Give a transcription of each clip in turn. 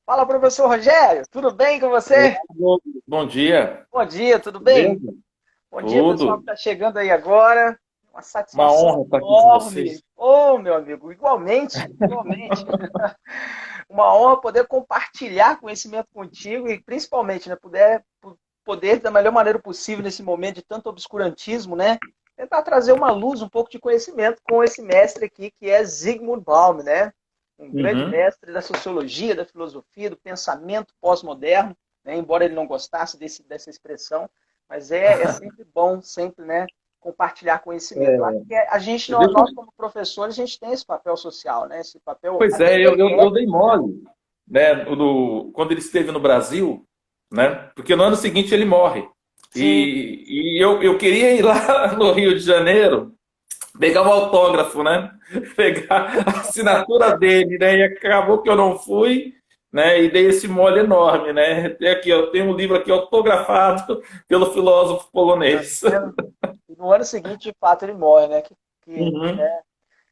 Fala, professor Rogério, tudo bem com Olá, você? bom dia. Bom dia, tudo bem? Beleza? Bom dia, pessoal que Tudo. está chegando aí agora. Uma Uma satisfação honra estar aqui com enorme. vocês. Ô, meu amigo, igualmente, igualmente. Uma honra poder compartilhar conhecimento contigo e principalmente, né, poder da melhor maneira possível nesse momento de tanto obscurantismo, né? Tentar trazer uma luz, um pouco de conhecimento com esse mestre aqui que é Zygmunt Bauman, né? Um grande Uhum. mestre da sociologia, da filosofia, do pensamento pós-moderno, né? Embora ele não gostasse dessa expressão, mas é sempre bom, sempre, né, compartilhar conhecimento. Eu acho É, que a gente, deixa nós eu- como professores, a gente tem esse papel social, né? Esse papel Pois até é, eu dei ético, né? mole, né, quando ele esteve no Brasil, né, porque no ano seguinte ele morre. Sim, E eu queria ir lá no Rio de Janeiro, pegar um autógrafo, né, pegar a assinatura dele, né, e acabou que eu não fui, né, e dei esse mole enorme, né. Tem aqui, eu tenho um livro aqui autografado pelo filósofo tá polonês. vendo? E no ano seguinte, de fato, ele morre, né? Uhum.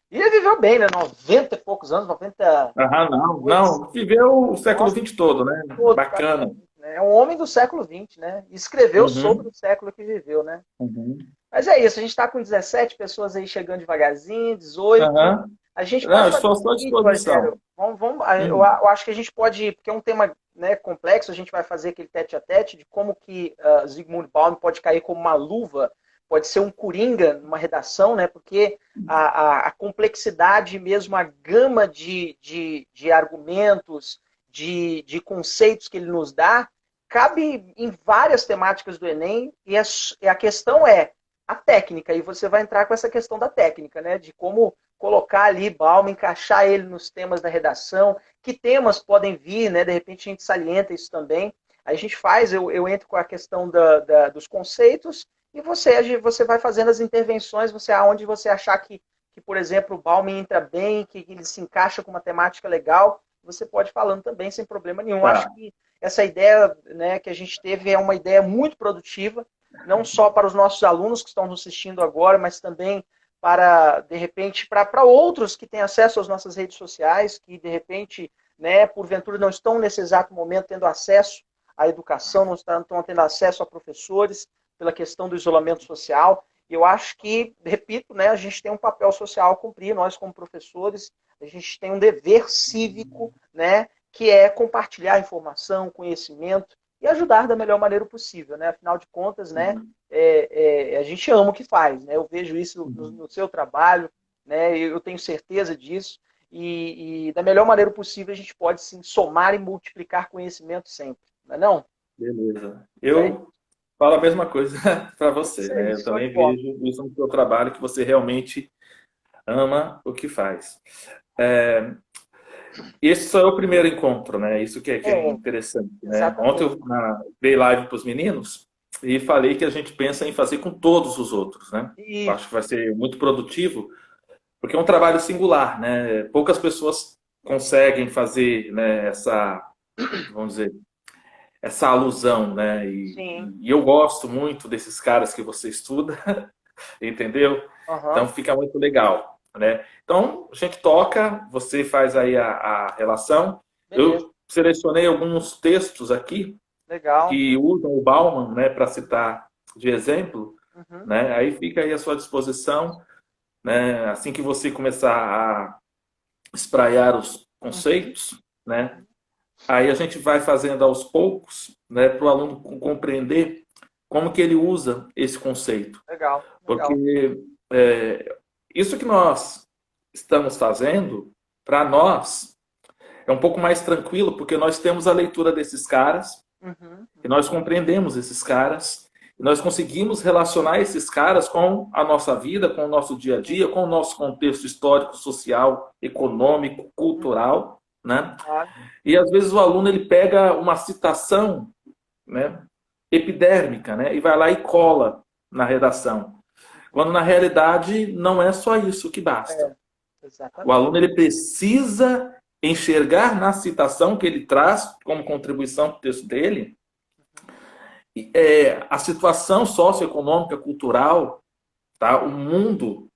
E ele viveu bem, né? 90 e poucos anos, 98, Não, não. Viveu o século nossa, XX todo, né? todo Bacana. praticamente, né? É um homem do século XX, né? E escreveu sobre Uhum, o século que viveu, né? uhum. Mas é isso, a gente está com 17 pessoas aí chegando devagarzinho, 18. Aham. A gente Não, pode eu fazer estou o à sua seguinte, Rogério. disposição. Hum. Eu acho que a gente pode, porque é um tema, né, complexo, a gente vai fazer aquele tete a tete de como que Zygmunt Bauman pode cair como uma luva, pode ser um coringa numa redação, né? Porque a complexidade mesmo, a gama de argumentos, de conceitos que ele nos dá, cabe em várias temáticas do Enem, e a questão é a técnica, e você vai entrar com essa questão da técnica, né? De como colocar ali Balma, encaixar ele nos temas da redação, que temas podem vir, né? De repente a gente salienta isso também. Aí a gente faz, eu entro com a questão dos conceitos e você vai fazendo as intervenções, você aonde você achar que por exemplo, o Balma entra bem, que ele se encaixa com uma temática legal, você pode ir falando também sem problema nenhum. Acho Tá. que essa ideia, né, que a gente teve é uma ideia muito produtiva, não só para os nossos alunos que estão nos assistindo agora, mas também para, de repente, para outros que têm acesso às nossas redes sociais, que, de repente, né, porventura não estão nesse exato momento tendo acesso à educação, não estão tendo acesso a professores, pela questão do isolamento social. E eu acho que, repito, né, a gente tem um papel social a cumprir, nós como professores, a gente tem um dever cívico, né, que é compartilhar informação, conhecimento e ajudar da melhor maneira possível, né? Afinal de contas, né, Uhum, a gente ama o que faz, né? Eu vejo isso uhum. no seu trabalho, né? Eu tenho certeza disso. E da melhor maneira possível a gente pode sim somar e multiplicar conhecimento sempre, não é não? Beleza. É Eu falo a mesma coisa para você, isso aí, né? Eu show de também bola. vejo isso no seu trabalho, que você realmente ama o que faz. É, esse só é o primeiro encontro, né? Isso que é É, interessante, né? Ontem exatamente. eu dei live para os meninos e falei que a gente pensa em fazer com todos os outros, né? Eu acho Isso. que vai ser muito produtivo, porque é um trabalho singular, né? Poucas pessoas conseguem fazer, né, vamos dizer, essa alusão, né? Sim. E eu gosto muito desses caras que você estuda, entendeu? Então Aham. fica muito legal, né? Então a gente toca, você faz aí a relação. Beleza. Eu selecionei alguns textos aqui Legal. que usam o Bauman, né, para citar de exemplo, Uhum. né? Aí fica aí à sua disposição, né? Assim que você começar a espraiar os Uhum. conceitos, né? Aí a gente vai fazendo aos poucos, né, para o aluno compreender como que ele usa esse conceito. Legal. Legal. Porque isso que nós estamos fazendo, para nós, é um pouco mais tranquilo, porque nós temos a leitura desses caras, Uhum. e Uhum. nós compreendemos esses caras, e nós conseguimos relacionar esses caras com a nossa vida, com o nosso dia a Sim. dia, com o nosso contexto histórico, social, econômico, Uhum. cultural, né? Claro. E às vezes o aluno ele pega uma citação, né, epidérmica, né, e vai lá e cola na redação. Quando na realidade não é só isso que basta. É, O exatamente. aluno ele precisa enxergar na citação que ele traz como contribuição para o texto dele a situação socioeconômica, cultural, tá? O mundo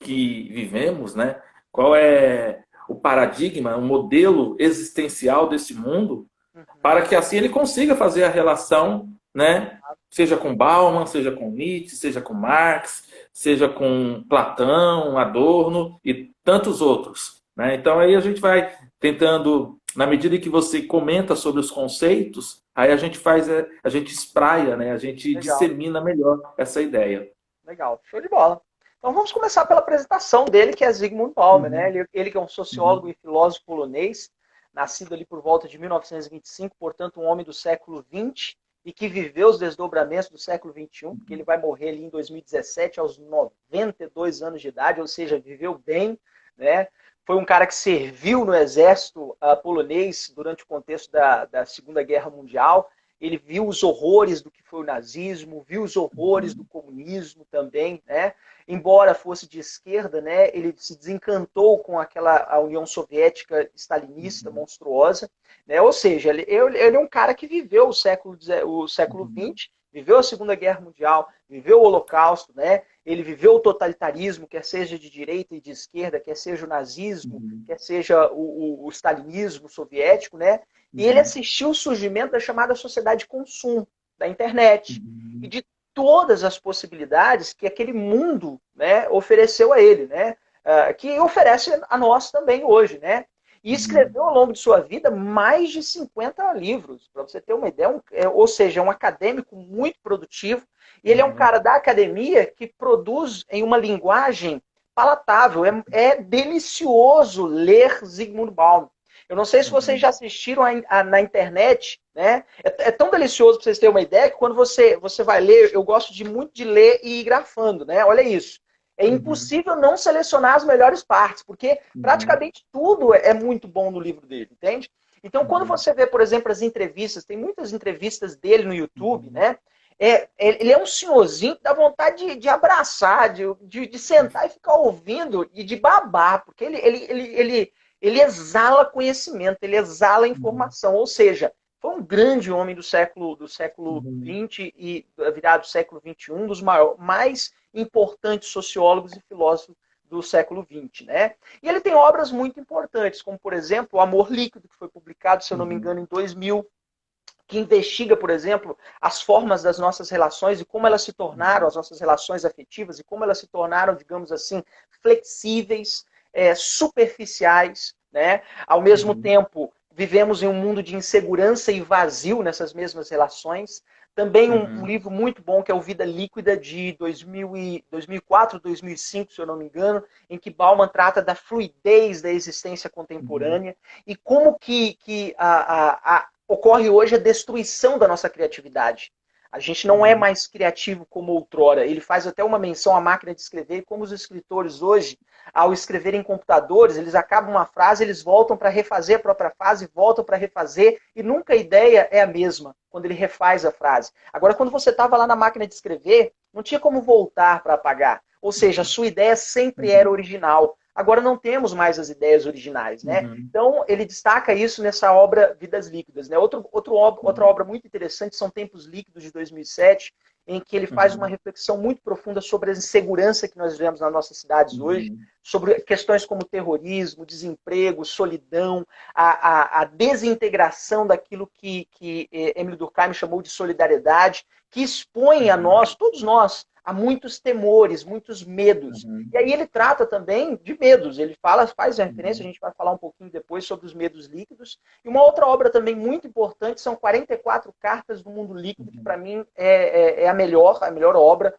que vivemos, né? Qual é o paradigma, o modelo existencial desse mundo, para que assim ele consiga fazer a relação, né? Seja com Bauman, seja com Nietzsche, seja com Marx, seja com Platão, Adorno e tantos outros, né? Então aí a gente vai tentando, na medida em que você comenta sobre os conceitos, aí a gente faz, a gente espraia, né? A gente Legal, dissemina melhor essa ideia. legal. Show de bola. Então vamos começar pela apresentação dele, que é Zygmunt Bauman, né? Uhum, Ele que é um sociólogo uhum, e filósofo polonês, nascido ali por volta de 1925, portanto um homem do século XX, e que viveu os desdobramentos do século XXI, porque ele vai morrer ali em 2017, aos 92 anos de idade, ou seja, viveu bem, né? Foi um cara que serviu no exército polonês durante o contexto da Segunda Guerra Mundial. Ele viu os horrores do que foi o nazismo, viu os horrores do comunismo também, né? Embora fosse de esquerda, né? Ele se desencantou com a União Soviética stalinista uhum, monstruosa, né? Ou seja, ele é um cara que viveu o século uhum, XX, viveu a Segunda Guerra Mundial, viveu o Holocausto, né? Ele viveu o totalitarismo, quer seja de direita e de esquerda, quer seja o nazismo, uhum, quer seja o stalinismo soviético, né? E ele uhum, assistiu o surgimento da chamada sociedade de consumo, da internet, e uhum, de todas as possibilidades que aquele mundo, né, ofereceu a ele, né? Que oferece a nós também hoje, né? E uhum, escreveu ao longo de sua vida mais de 50 livros, para você ter uma ideia, ou seja, é um acadêmico muito produtivo, e ele é um uhum, cara da academia que produz em uma linguagem palatável. É delicioso ler Zygmunt Bauman. Eu não sei se vocês uhum. já assistiram na internet, né? É tão delicioso para vocês terem uma ideia que quando você vai ler, eu gosto muito de ler e ir grafando, né? Olha isso. É Uhum, impossível não selecionar as melhores partes, porque uhum, praticamente tudo é muito bom no livro dele, entende? Então, quando uhum, você vê, por exemplo, as entrevistas, tem muitas entrevistas dele no YouTube, uhum, né? Ele é um senhorzinho que dá vontade de abraçar, de sentar e ficar ouvindo e de babar, porque ele exala conhecimento, ele exala uhum, informação, ou seja, foi um grande homem do século uhum, XX e virado do século XXI, um dos mais importantes sociólogos e filósofos do século XX, né? E ele tem obras muito importantes, como, por exemplo, O Amor Líquido, que foi publicado, se eu não me uhum, engano, em 2000, que investiga, por exemplo, as formas das nossas relações e como elas se tornaram, uhum, as nossas relações afetivas, e como elas se tornaram, digamos assim, flexíveis, superficiais, né? Ao mesmo uhum, tempo, vivemos em um mundo de insegurança e vazio nessas mesmas relações. Também um uhum, livro muito bom, que é o Vida Líquida, de 2004, 2005, se eu não me engano, em que Bauman trata da fluidez da existência uhum, contemporânea e como que ocorre hoje a destruição da nossa criatividade. A gente não é uhum, mais criativo como outrora. Ele faz até uma menção à máquina de escrever, como os escritores hoje, ao escrever em computadores, eles acabam uma frase, eles voltam para refazer a própria frase, voltam para refazer, e nunca a ideia é a mesma quando ele refaz a frase. Agora, quando você estava lá na máquina de escrever, não tinha como voltar para apagar. Ou seja, a sua ideia sempre era uhum, original. Agora não temos mais as ideias originais, né? uhum, Então, ele destaca isso nessa obra Vidas Líquidas, né? Outra uhum, obra muito interessante são Tempos Líquidos, de 2007, em que ele faz uma uhum, reflexão muito profunda sobre a insegurança que nós vivemos nas nossas cidades hoje, uhum, sobre questões como terrorismo, desemprego, solidão, a desintegração daquilo que Emile Durkheim chamou de solidariedade, que expõe a uhum, nós, todos nós, a muitos temores, muitos medos. uhum, E aí ele trata também de medos, ele faz a referência, a uhum, gente vai falar um pouquinho depois sobre os medos líquidos. E uma outra obra também muito importante são 44 Cartas do Mundo Líquido, que uhum, para mim é a melhor obra,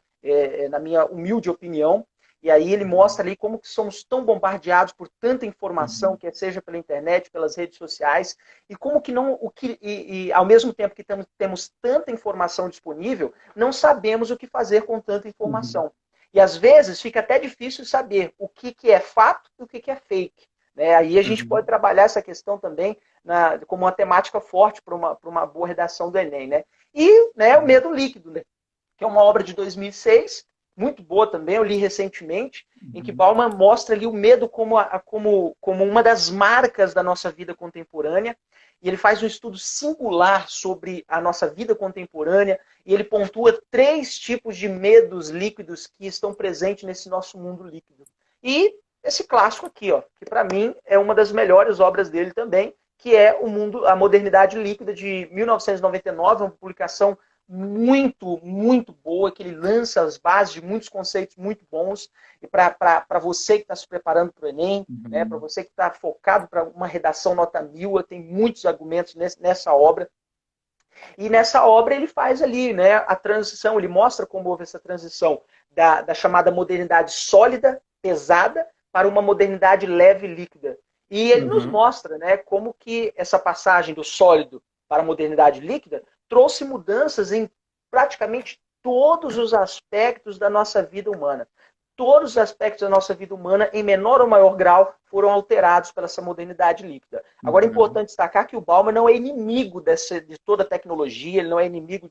na minha humilde opinião. E aí ele mostra ali como que somos tão bombardeados por tanta informação, uhum, quer seja pela internet, pelas redes sociais, e como que não, e ao mesmo tempo que temos tanta informação disponível, não sabemos o que fazer com tanta uhum, informação. E às vezes fica até difícil saber o que é fato e o que é fake. Né? Aí a gente pode uhum, trabalhar essa questão também como uma temática forte para uma boa redação do Enem. Né? E, né, o uhum, Medo Líquido, né? Que é uma obra de 2006, muito boa também, eu li recentemente, em que uhum, Bauman mostra ali o medo como uma das marcas da nossa vida contemporânea, e ele faz um estudo singular sobre a nossa vida contemporânea, e ele pontua 3 tipos de medos líquidos que estão presentes nesse nosso mundo líquido. E esse clássico aqui, ó, que para mim é uma das melhores obras dele também, que é a Modernidade Líquida, de 1999, uma publicação muito boa, que ele lança as bases de muitos conceitos muito bons, e para você que está se preparando para o Enem, né, para você que está focado para uma redação nota 1000, tem muitos argumentos nessa obra. E nessa obra ele faz ali, né, a transição, ele mostra como houve essa transição da chamada modernidade sólida, pesada, para uma modernidade leve e líquida. E ele nos mostra, né, como que essa passagem do sólido para a modernidade líquida trouxe mudanças em praticamente todos os aspectos da nossa vida humana. Todos os aspectos da nossa vida humana, em menor ou maior grau, foram alterados pela essa modernidade líquida. Agora, é importante destacar que o Bauman não é inimigo de toda a tecnologia, ele não é inimigo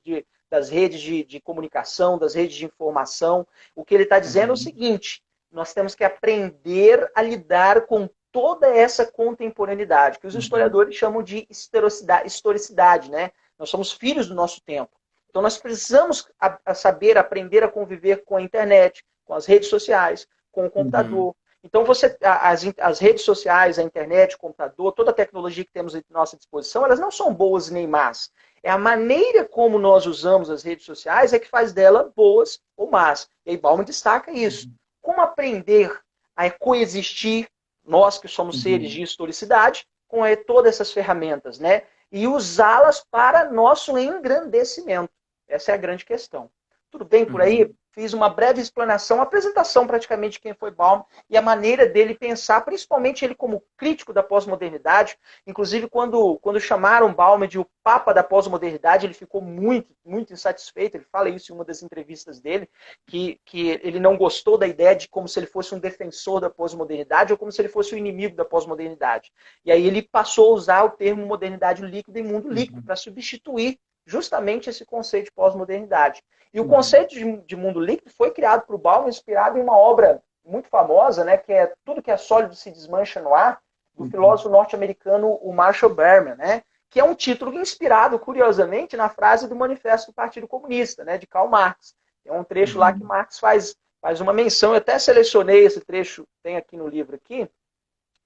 das redes de comunicação, das redes de informação. O que ele está dizendo é o seguinte: nós temos que aprender a lidar com toda essa contemporaneidade, que os historiadores chamam de historicidade, né? Nós somos filhos do nosso tempo. Então, nós precisamos saber aprender a conviver com a internet, com as redes sociais, com o computador. Então, as redes sociais, a internet, o computador, toda a tecnologia que temos à nossa disposição, elas não são boas nem más. É a maneira como nós usamos as redes sociais é que faz dela boas ou más. E aí Bauman destaca isso. Como aprender a coexistir, nós que somos seres de historicidade, com todas essas ferramentas, né? E usá-las para nosso engrandecimento. Essa é a grande questão. Tudo bem por aí? Fiz uma breve explanação, uma apresentação praticamente de quem foi Bauman e a maneira dele pensar, principalmente ele como crítico da pós-modernidade. Inclusive, quando chamaram Bauman de o Papa da pós-modernidade, ele ficou muito insatisfeito. Ele fala isso em uma das entrevistas dele, que ele não gostou da ideia de como se ele fosse um defensor da pós-modernidade ou como se ele fosse o inimigo da pós-modernidade. E aí ele passou a usar o termo modernidade líquida e mundo líquido para substituir justamente esse conceito de pós-modernidade. E o conceito de mundo líquido foi criado por Bauman, inspirado em uma obra muito famosa, né, que é Tudo que é Sólido se Desmancha no Ar, do filósofo norte-americano o Marshall Berman, né, que é um título inspirado, curiosamente, na frase do Manifesto do Partido Comunista, né, de Karl Marx. Tem um trecho lá que Marx faz uma menção, eu até selecionei esse trecho, tem aqui no livro, aqui,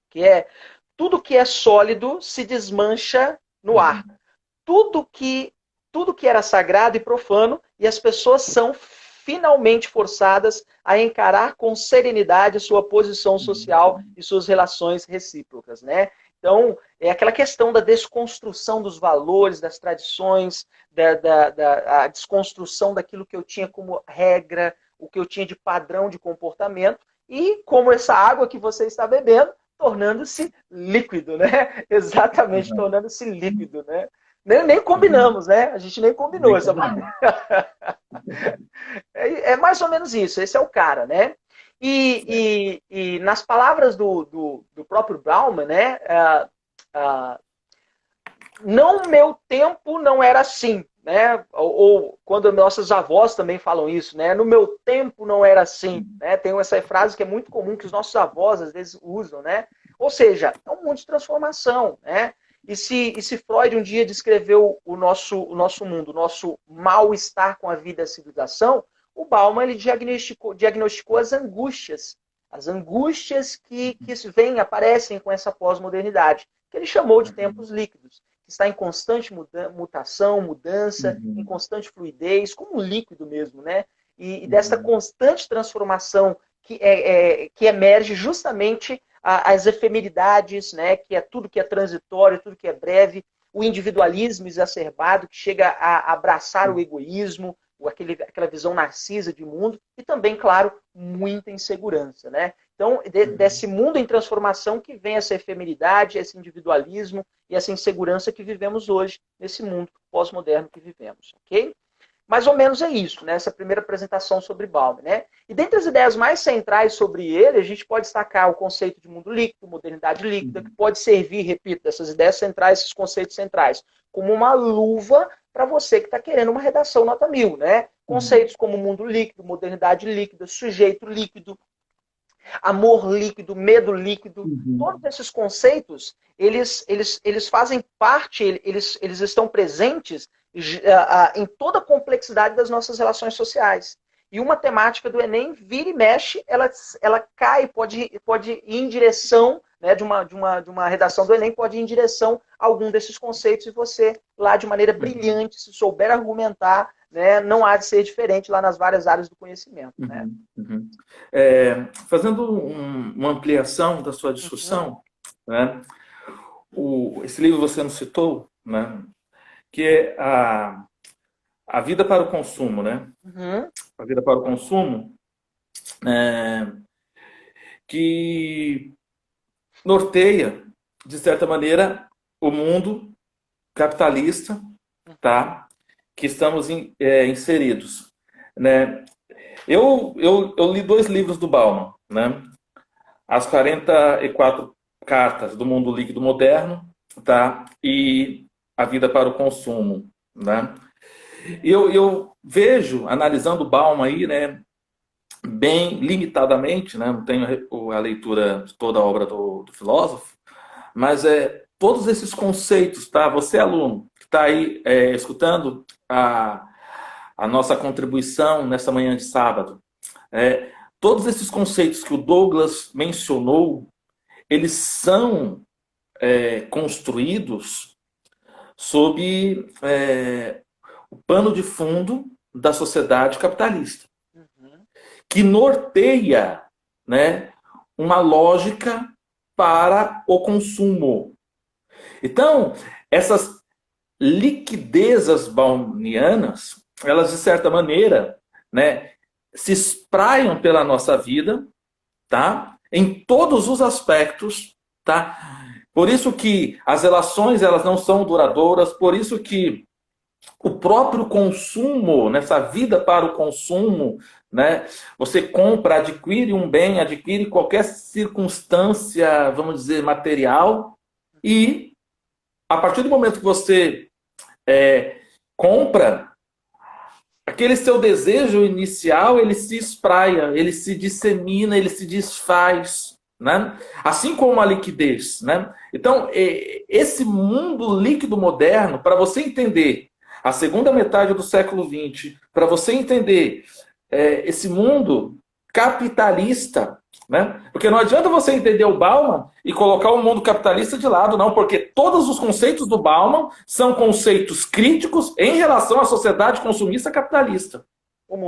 que é: tudo que é sólido se desmancha no ar. Tudo que era sagrado e profano, e as pessoas são finalmente forçadas a encarar com serenidade sua posição social e suas relações recíprocas, né? Então, é aquela questão da desconstrução dos valores, das tradições, a desconstrução daquilo que eu tinha como regra, o que eu tinha de padrão de comportamento, e como essa água que você está bebendo, tornando-se líquido, né? Exatamente, tornando-se líquido, né? Nem combinamos, né? A gente nem combinou essa é mais ou menos isso, esse é o cara, né? E nas palavras do próprio Bauman, né? No meu tempo não era assim, né? Ou quando nossas avós também falam isso, né? No meu tempo não era assim, né? Tem essa frase que é muito comum que os nossos avós às vezes usam, né? Ou seja, é um mundo de transformação, né? E se Freud um dia descreveu o nosso mundo, o nosso mal-estar com a vida e a civilização, o Bauman ele diagnosticou as angústias que aparecem com essa pós-modernidade, que ele chamou de tempos líquidos, que está em constante mutação, mudança, em constante fluidez, como um líquido mesmo, né? E dessa constante transformação que emerge justamente as efemeridades, né, que é tudo que é transitório, tudo que é breve, o individualismo exacerbado, que chega a abraçar o egoísmo, aquela visão narcisa de mundo, e também, claro, muita insegurança, né? Então, desse mundo em transformação que vem essa efemeridade, esse individualismo e essa insegurança que vivemos hoje, nesse mundo pós-moderno que vivemos, ok? Mais ou menos é isso, né? Essa primeira apresentação sobre Bauman, né? E dentre as ideias mais centrais sobre ele, a gente pode destacar o conceito de mundo líquido, modernidade líquida, que pode servir, repito, essas ideias centrais, esses conceitos centrais, como uma luva para você que está querendo uma redação nota 1000, né? Conceitos como mundo líquido, modernidade líquida, sujeito líquido, amor líquido, medo líquido, todos esses conceitos, eles fazem parte, eles estão presentes em toda a complexidade das nossas relações sociais. E uma temática do Enem, vira e mexe, ela cai, pode ir em direção, né, de uma redação do Enem, pode ir em direção a algum desses conceitos, e você, lá de maneira brilhante, se souber argumentar, né, não há de ser diferente lá nas várias áreas do conhecimento. Né? Fazendo uma ampliação da sua discussão, né, esse livro você não citou, né, que é a vida para o consumo, né? A vida para o consumo, que norteia, de certa maneira, o mundo capitalista, tá? Que estamos inseridos, né? Eu li 2 livros do Bauman, né? As 44 cartas do mundo líquido moderno, tá? E a vida para o consumo, né? E eu vejo, analisando o Bauman aí, né, bem limitadamente, né, não tenho a leitura de toda a obra do filósofo, mas todos esses conceitos, tá? Você, aluno, que está aí escutando a nossa contribuição nessa manhã de sábado, todos esses conceitos que o Douglas mencionou, eles são construídos sob o pano de fundo da sociedade capitalista, que norteia, né, uma lógica para o consumo. Então, essas liquidezas baumanianas, elas, de certa maneira, né, se espraiam pela nossa vida, tá? Em todos os aspectos, tá? Por isso que as relações, elas não são duradouras, por isso que o próprio consumo, nessa vida para o consumo, né? Você compra, adquire um bem, adquire qualquer circunstância, vamos dizer, material, e a partir do momento que você compra, aquele seu desejo inicial, ele se espraia, ele se dissemina, ele se desfaz, né? Assim como a liquidez, né? Então, esse mundo líquido moderno, para você entender a segunda metade do século XX, para você entender esse mundo capitalista, né? Porque não adianta você entender o Bauman e colocar o mundo capitalista de lado, não, porque todos os conceitos do Bauman são conceitos críticos em relação à sociedade consumista capitalista.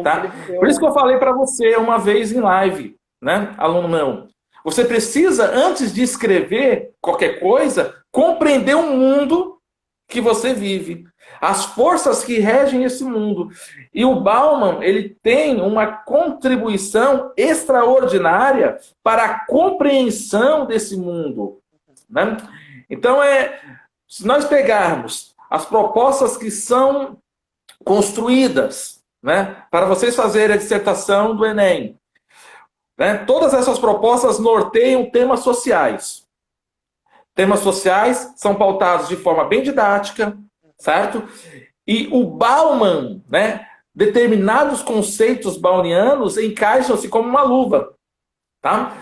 Tá? Por isso que eu falei para você uma vez em live, né, aluno meu, você precisa, antes de escrever qualquer coisa, compreender o mundo que você vive, as forças que regem esse mundo. E o Bauman, ele tem uma contribuição extraordinária para a compreensão desse mundo, né? Então, se nós pegarmos as propostas que são construídas, né, para vocês fazerem a dissertação do Enem, né, todas essas propostas norteiam temas sociais. Temas sociais são pautados de forma bem didática, certo? E o Bauman, né, determinados conceitos baumanianos encaixam-se como uma luva, tá?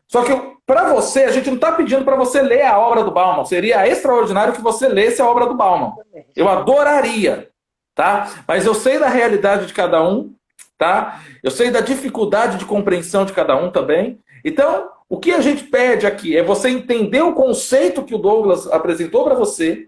Só que para você, a gente não está pedindo para você ler a obra do Bauman. Seria extraordinário que você lesse a obra do Bauman. Eu adoraria, tá? Mas eu sei da realidade de cada um, tá? Eu sei da dificuldade de compreensão de cada um também. Então, o que a gente pede aqui é você entender o conceito que o Douglas apresentou para você,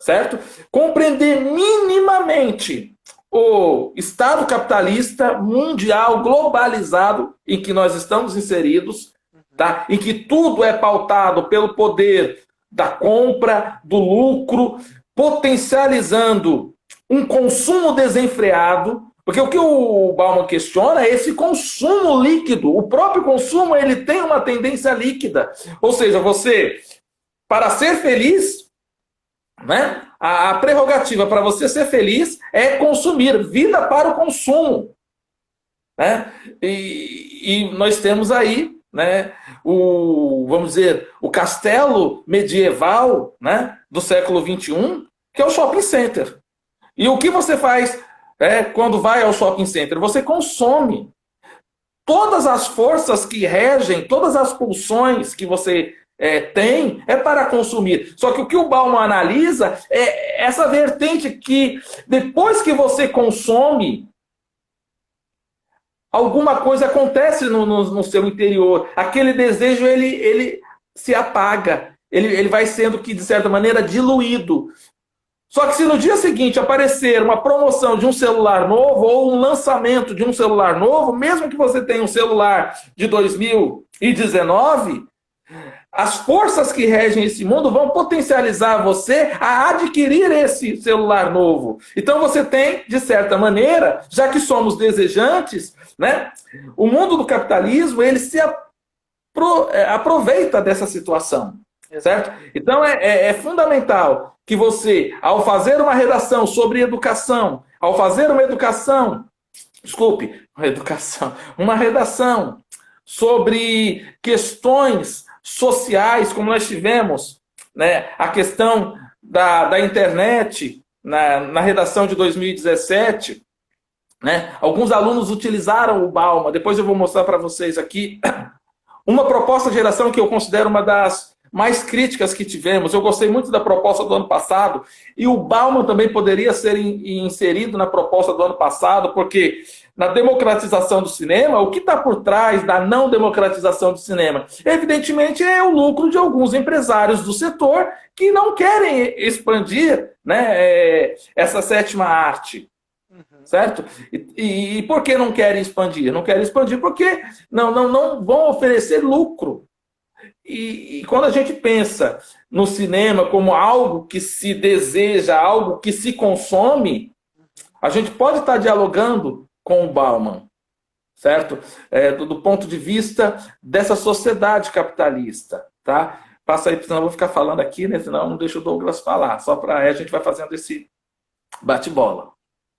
certo? Compreender minimamente o estado capitalista mundial globalizado em que nós estamos inseridos, tá? Em que tudo é pautado pelo poder da compra, do lucro, potencializando um consumo desenfreado. Porque o que o Bauman questiona é esse consumo líquido. O próprio consumo, ele tem uma tendência líquida. Ou seja, você, para ser feliz, né, a prerrogativa para você ser feliz é consumir, vida para o consumo. Né? E nós temos aí, né, vamos dizer, o castelo medieval, né, do século XXI, que é o shopping center. E o que você faz quando vai ao shopping center? Você consome. Todas as forças que regem, todas as pulsões que você tem, é para consumir. Só que o que o Bauman analisa é essa vertente que, depois que você consome, alguma coisa acontece no seu interior. Aquele desejo, ele se apaga. Ele vai sendo, que de certa maneira, diluído. Só que se no dia seguinte aparecer uma promoção de um celular novo ou um lançamento de um celular novo, mesmo que você tenha um celular de 2019, as forças que regem esse mundo vão potencializar você a adquirir esse celular novo. Então você tem, de certa maneira, já que somos desejantes, né, o mundo do capitalismo, ele se aproveita dessa situação. Certo? Então é fundamental que você, ao fazer uma redação sobre educação, ao fazer uma redação sobre questões sociais, como nós tivemos, né, a questão da internet na redação de 2017, né, alguns alunos utilizaram o Bauman, depois eu vou mostrar para vocês aqui, uma proposta de redação que eu considero uma das mais críticas que tivemos. Eu gostei muito da proposta do ano passado, e o Bauman também poderia ser inserido na proposta do ano passado, porque na democratização do cinema, o que está por trás da não democratização do cinema? Evidentemente é o lucro de alguns empresários do setor que não querem expandir, né, essa sétima arte. Certo? E por que não querem expandir? Não querem expandir porque não vão oferecer lucro. E quando a gente pensa no cinema como algo que se deseja, algo que se consome, a gente pode estar dialogando com o Bauman, certo? Do ponto de vista dessa sociedade capitalista, tá? Passa aí, senão eu vou ficar falando aqui, né? Senão não deixa o Douglas falar. Só para aí a gente vai fazendo esse bate-bola.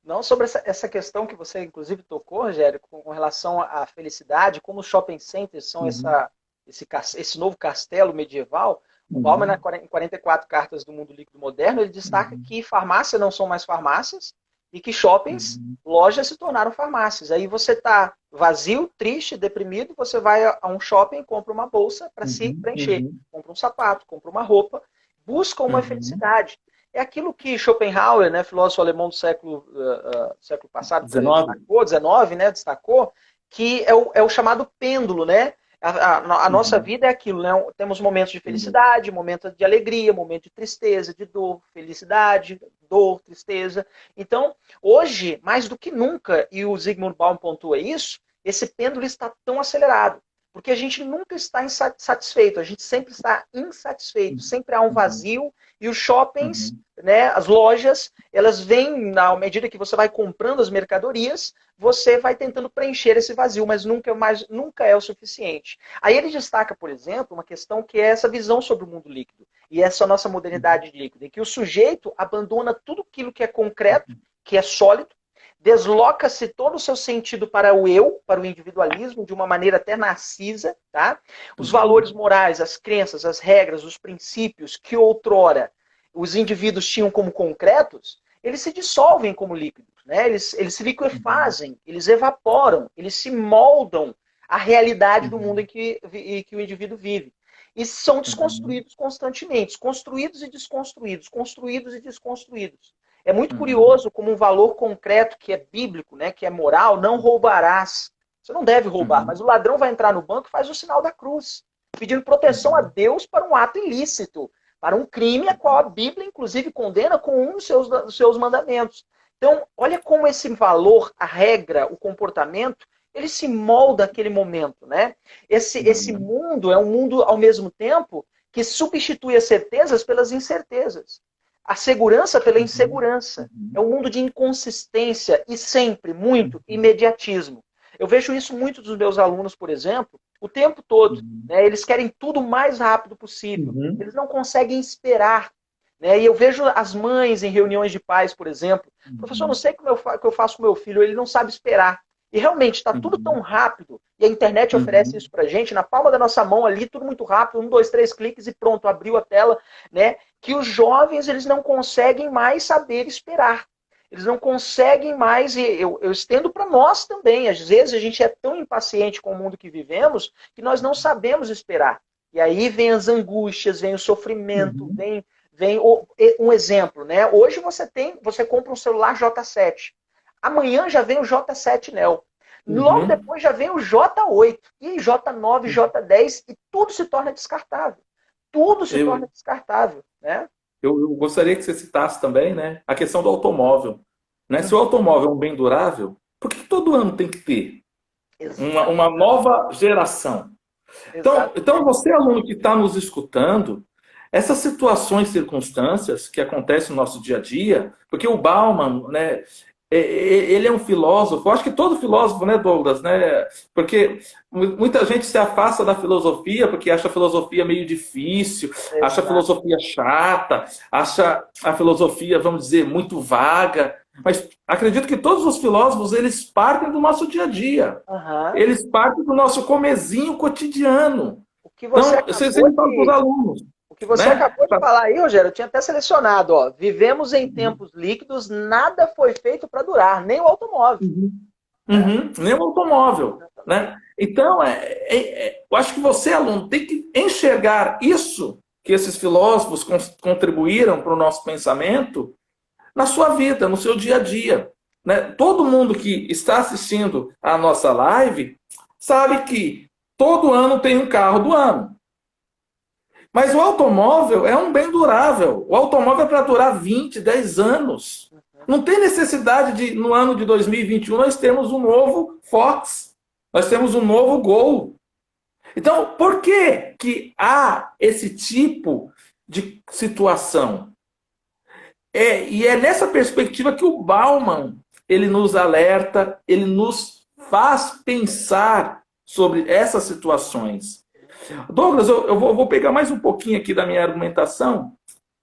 Não, sobre essa questão que você, inclusive, tocou, Rogério, com relação à felicidade, como os shopping centers são esse novo castelo medieval. O Bauman, em 44 Cartas do Mundo Líquido Moderno, ele destaca que farmácias não são mais farmácias e que shoppings, lojas se tornaram farmácias. Aí você está vazio, triste, deprimido, você vai a um shopping e compra uma bolsa para se preencher. Compra um sapato, compra uma roupa, busca uma felicidade. É aquilo que Schopenhauer, né, filósofo alemão do século passado, 19, né, destacou, que é o chamado pêndulo, né? A nossa vida é aquilo, né? Temos momentos de felicidade, momentos de alegria, momentos de tristeza, de dor, felicidade, dor, tristeza. Então, hoje, mais do que nunca, e o Zygmunt Bauman pontua isso, esse pêndulo está tão acelerado. Porque a gente nunca está insatisfeito, a gente sempre está insatisfeito, sempre há um vazio, e os shoppings, né, as lojas, elas vêm, na medida que você vai comprando as mercadorias, você vai tentando preencher esse vazio, mas nunca é o suficiente. Aí ele destaca, por exemplo, uma questão que é essa visão sobre o mundo líquido, e essa nossa modernidade líquida, em que o sujeito abandona tudo aquilo que é concreto, que é sólido, desloca-se todo o seu sentido para o eu, para o individualismo, de uma maneira até narcisa, tá? Os valores morais, as crenças, as regras, os princípios que outrora os indivíduos tinham como concretos, eles se dissolvem como líquidos, né? Eles se liquefazem, eles evaporam, eles se moldam à realidade do mundo em que o indivíduo vive. E são desconstruídos constantemente, construídos e desconstruídos, construídos e desconstruídos. É muito curioso como um valor concreto que é bíblico, né, que é moral, não roubarás. Você não deve roubar, mas o ladrão vai entrar no banco e faz o sinal da cruz, pedindo proteção a Deus para um ato ilícito, para um crime a qual a Bíblia, inclusive, condena com um dos seus mandamentos. Então, olha como esse valor, a regra, o comportamento, ele se molda naquele momento, né? Esse mundo é um mundo, ao mesmo tempo, que substitui as certezas pelas incertezas. A segurança pela insegurança. É um mundo de inconsistência e sempre muito imediatismo. Eu vejo isso muito dos meus alunos, por exemplo, o tempo todo. Né? Eles querem tudo o mais rápido possível. Eles não conseguem esperar. Né? E eu vejo as mães em reuniões de pais, por exemplo. Professor, não sei o que eu faço com meu filho, ele não sabe esperar. E realmente está tudo tão rápido. E a internet oferece isso para a gente, na palma da nossa mão ali, tudo muito rápido, 1, 2, 3 cliques e pronto, abriu a tela, né? Que os jovens, eles não conseguem mais saber esperar. Eles não conseguem mais, e eu estendo para nós também. Às vezes a gente é tão impaciente com o mundo que vivemos que nós não sabemos esperar. E aí vem as angústias, vem o sofrimento, vem um exemplo, né? Hoje você compra um celular J7. Amanhã já vem o J7 Neo. Logo Uhum. depois já vem o J8, e J9, J10, e tudo se torna descartável. Tudo se torna Eu, descartável, né? eu gostaria que você citasse também, né, a questão do automóvel. Né? Se o automóvel é um bem durável, por que todo ano tem que ter Exato, uma nova geração? exato. Então, você, aluno que está nos escutando, essas situações, circunstâncias que acontecem no nosso dia a dia, porque o Bauman, né, ele é um filósofo, eu acho que todo filósofo, né, Douglas, né, porque muita gente se afasta da filosofia porque acha a filosofia meio difícil, acha a Exato. filosofia chata, acha a filosofia, vamos dizer, muito vaga, mas acredito que todos os filósofos, eles partem do nosso dia a dia. Aham. Eles partem do nosso comezinho cotidiano. O que você Então, você acabou sempre fala para os de alunos, O que você né? acabou de falar aí, Rogério, eu tinha até selecionado, ó. Vivemos em tempos líquidos, nada foi feito para durar, nem o automóvel. Uhum. Né? Uhum. Nem o automóvel, né? Então, eu acho que você, aluno, tem que enxergar isso que esses filósofos contribuíram para o nosso pensamento na sua vida, no seu dia a dia. Né? Todo mundo que está assistindo a nossa live sabe que todo ano tem um carro do ano. Mas o automóvel é um bem durável. O automóvel é para durar 20, 10 anos. Não tem necessidade de, no ano de 2021, nós temos um novo Fox. Nós temos um novo Gol. Então, por que que há esse tipo de situação? E é nessa perspectiva que o Bauman, ele nos alerta, ele nos faz pensar sobre essas situações. Douglas, eu vou pegar mais um pouquinho aqui da minha argumentação,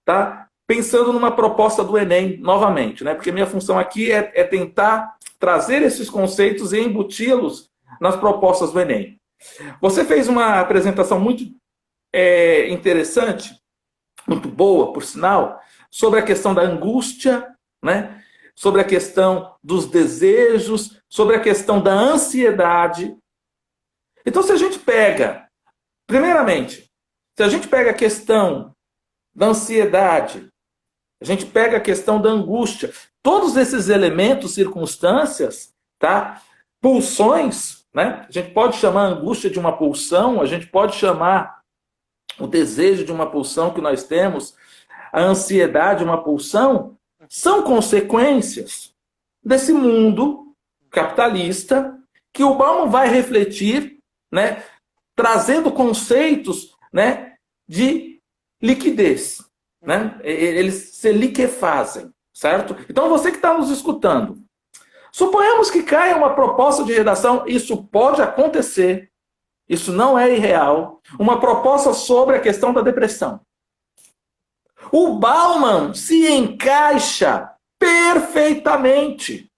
tá? Pensando numa proposta do Enem, novamente, né? Porque minha função aqui é tentar trazer esses conceitos e embuti-los nas propostas do Enem. Você fez uma apresentação muito interessante, muito boa, por sinal, sobre a questão da angústia, né? Sobre a questão dos desejos, sobre a questão da ansiedade. Então, se a gente pega, primeiramente, se a gente pega a questão da ansiedade, a gente pega a questão da angústia, todos esses elementos, circunstâncias, tá? Pulsões, né? A gente pode chamar a angústia de uma pulsão, a gente pode chamar o desejo de uma pulsão que nós temos, a ansiedade de uma pulsão, são consequências desse mundo capitalista que o Bauman vai refletir, né? Trazendo conceitos, né, de liquidez. Né? Eles se liquefazem, certo? Então, você que está nos escutando, suponhamos que caia uma proposta de redação, isso pode acontecer, isso não é irreal, uma proposta sobre a questão da depressão. O Bauman se encaixa perfeitamente.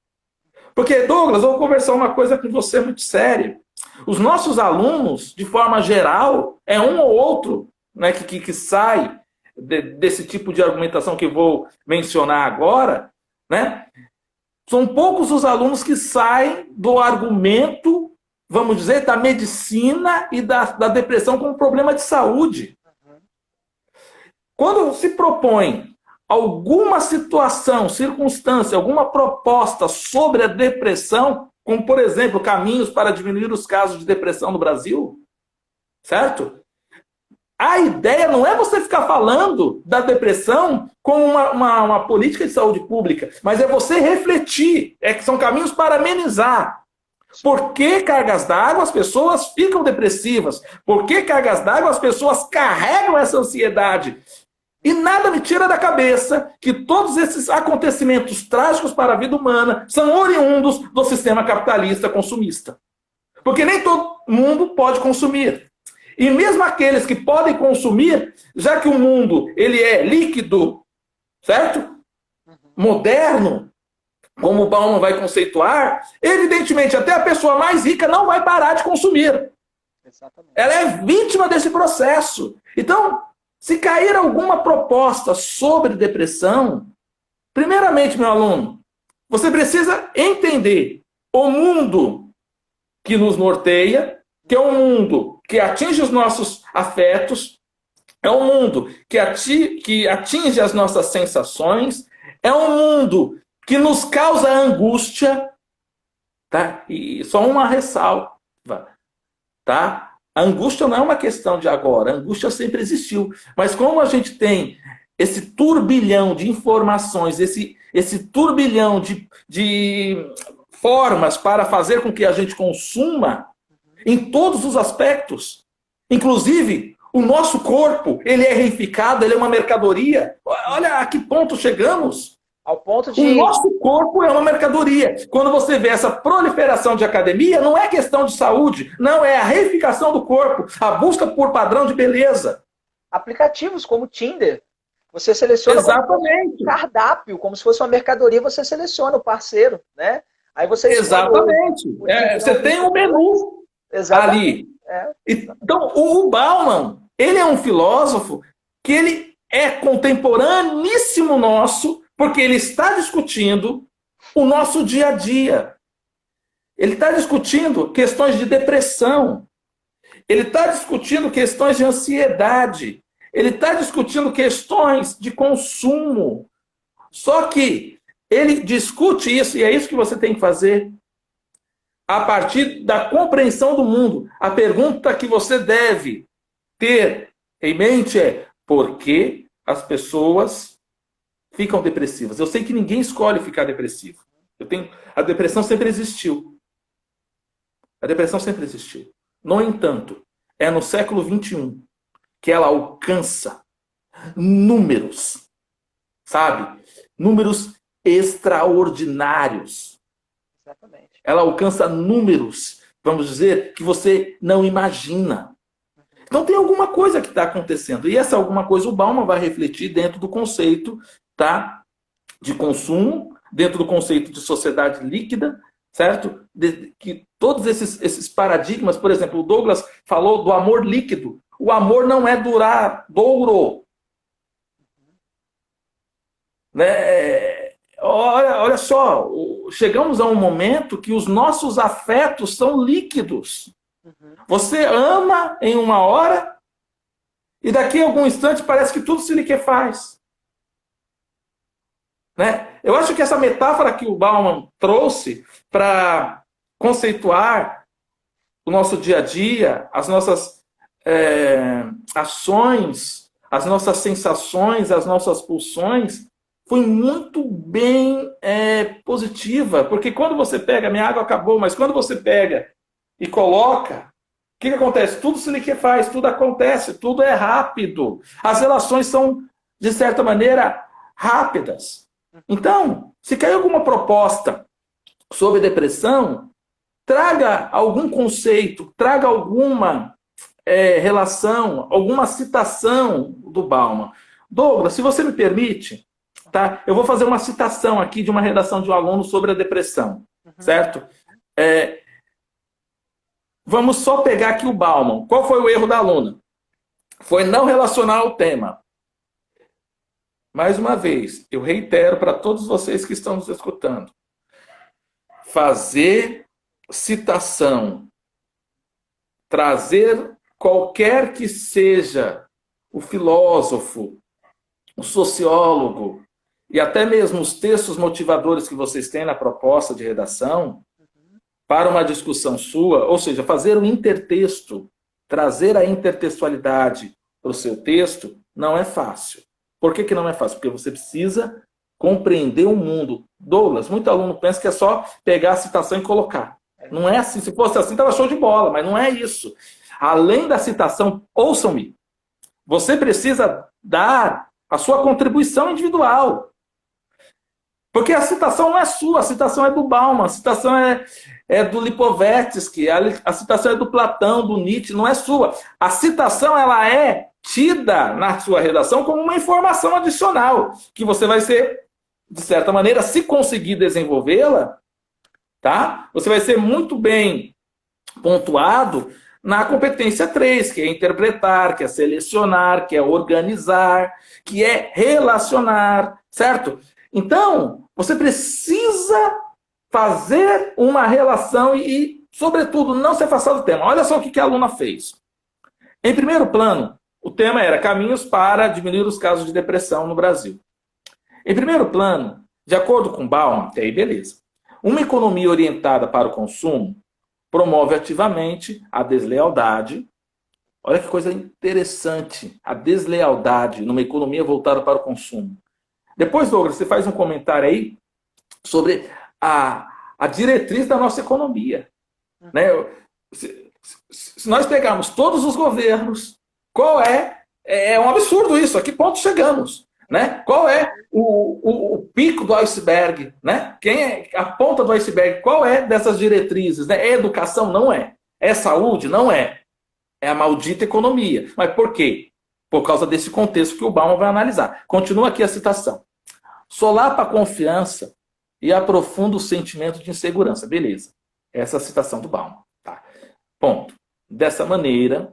Porque, Douglas, eu vou conversar uma coisa com você muito séria. Os nossos alunos, de forma geral, é um ou outro, né, que sai desse tipo de argumentação que eu vou mencionar agora, né? São poucos os alunos que saem do argumento, vamos dizer, da medicina e da depressão como problema de saúde. Quando se propõe alguma situação, circunstância, alguma proposta sobre a depressão, como, por exemplo, caminhos para diminuir os casos de depressão no Brasil, certo? A ideia não é você ficar falando da depressão como uma política de saúde pública, mas é você refletir, que são caminhos para amenizar. Por que cargas d'água as pessoas ficam depressivas? Por que cargas d'água as pessoas carregam essa ansiedade? E nada me tira da cabeça que todos esses acontecimentos trágicos para a vida humana são oriundos do sistema capitalista consumista. Porque nem todo mundo pode consumir. E mesmo aqueles que podem consumir, já que o mundo ele é líquido, certo? Moderno, como o Bauman vai conceituar, evidentemente até a pessoa mais rica não vai parar de consumir. Exatamente. Ela é vítima desse processo. Então, se cair alguma proposta sobre depressão, primeiramente, meu aluno, você precisa entender o mundo que nos norteia, que é um mundo que atinge os nossos afetos, é um mundo que atinge as nossas sensações, é um mundo que nos causa angústia, tá? E só uma ressalva, tá? A angústia não é uma questão de agora, a angústia sempre existiu. Mas como a gente tem esse turbilhão de informações, esse turbilhão de formas para fazer com que a gente consuma, em todos os aspectos, inclusive o nosso corpo, ele é reificado, ele é uma mercadoria. Olha a que ponto chegamos. Ao ponto de... O nosso corpo é uma mercadoria. Quando você vê essa proliferação de academia, não é questão de saúde, não, é a reificação do corpo, a busca por padrão de beleza. Aplicativos como Tinder, você seleciona exatamente um cardápio, como se fosse uma mercadoria, você seleciona o parceiro, né? Aí você exatamente. Você tem um menu ali. Então, o Bauman, ele é um filósofo que ele é contemporâneíssimo nosso, porque ele está discutindo o nosso dia a dia. Ele está discutindo questões de depressão. Ele está discutindo questões de ansiedade. Ele está discutindo questões de consumo. Só que ele discute isso, e é isso que você tem que fazer a partir da compreensão do mundo. A pergunta que você deve ter em mente é: por que as pessoas ficam depressivas? Eu sei que ninguém escolhe ficar depressivo. A depressão sempre existiu. A depressão sempre existiu. No entanto, é no século XXI que ela alcança números, sabe? Números extraordinários. Exatamente. Ela alcança números, vamos dizer, que você não imagina. Então tem alguma coisa que está acontecendo. E essa alguma coisa o Bauman vai refletir dentro do conceito, tá, de consumo, dentro do conceito de sociedade líquida, certo? Que todos esses paradigmas, por exemplo, o Douglas falou do amor líquido. O amor não é duradouro. Né? Olha só, chegamos a um momento que os nossos afetos são líquidos. Você ama em uma hora e daqui a algum instante parece que tudo se liquefaz. Né? Eu acho que essa metáfora que o Bauman trouxe para conceituar o nosso dia a dia, as nossas ações, as nossas sensações, as nossas pulsões, foi muito bem positiva, porque quando você pega, minha água acabou, mas quando você pega e coloca, o que acontece? Tudo se liquefaz, tudo acontece, tudo é rápido. As relações são, de certa maneira, rápidas. Então, se cair alguma proposta sobre depressão, traga algum conceito, traga alguma relação, alguma citação do Bauman. Douglas, se você me permite, tá? Eu vou fazer uma citação aqui de uma redação de um aluno sobre a depressão, certo? Vamos só pegar aqui o Bauman. Qual foi o erro da aluna? Foi não relacionar o tema. Mais uma vez, eu reitero para todos vocês que estão nos escutando. Fazer citação, trazer qualquer que seja o filósofo, o sociólogo, e até mesmo os textos motivadores que vocês têm na proposta de redação, para uma discussão sua, ou seja, fazer um intertexto, trazer a intertextualidade para o seu texto, não é fácil. Por que não é fácil? Porque você precisa compreender o mundo. Douglas, muito aluno pensa que é só pegar a citação e colocar. Não é assim. Se fosse assim, estava show de bola, mas não é isso. Além da citação, ouçam-me, você precisa dar a sua contribuição individual. Porque a citação não é sua, a citação é do Bauman, a citação é do Lipovetsky, a citação é do Platão, do Nietzsche, não é sua. A citação ela é tida na sua redação como uma informação adicional, que você vai ser, de certa maneira, se conseguir desenvolvê-la, tá? Você vai ser muito bem pontuado na competência 3, que é interpretar, que é selecionar, que é organizar, que é relacionar, certo? Então, você precisa fazer uma relação e, sobretudo, não se afastar do tema. Olha só o que a aluna fez. Em primeiro plano, o tema era caminhos para diminuir os casos de depressão no Brasil. Em primeiro plano, de acordo com Bauman, até aí beleza. Uma economia orientada para o consumo promove ativamente a deslealdade. Olha que coisa interessante, a deslealdade numa economia voltada para o consumo. Depois, Douglas, você faz um comentário aí sobre a diretriz da nossa economia. Né? Se nós pegarmos todos os governos, qual é um absurdo isso, a que ponto chegamos? Né? Qual é o pico do iceberg? Né? Quem é a ponta do iceberg? Qual é dessas diretrizes? Né? É educação? Não é. É saúde? Não é. É a maldita economia. Mas por quê? Por causa desse contexto que o Bauman vai analisar. Continua aqui a citação. Solapa a confiança e aprofunda o sentimento de insegurança. Beleza. Essa é a citação do Bauman. Tá. Ponto. Dessa maneira,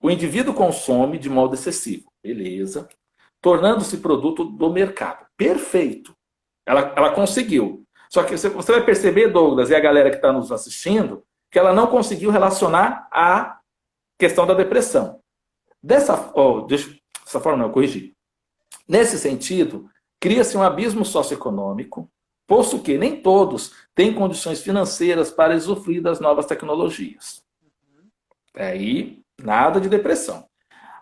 o indivíduo consome de modo excessivo. Beleza. Tornando-se produto do mercado. Perfeito. Ela conseguiu. Só que você vai perceber, Douglas, e a galera que está nos assistindo, que ela não conseguiu relacionar a questão da depressão. Dessa forma, não, eu corrigi. Nesse sentido, cria-se um abismo socioeconômico, posto que nem todos têm condições financeiras para usufruir das novas tecnologias. Aí, nada de depressão.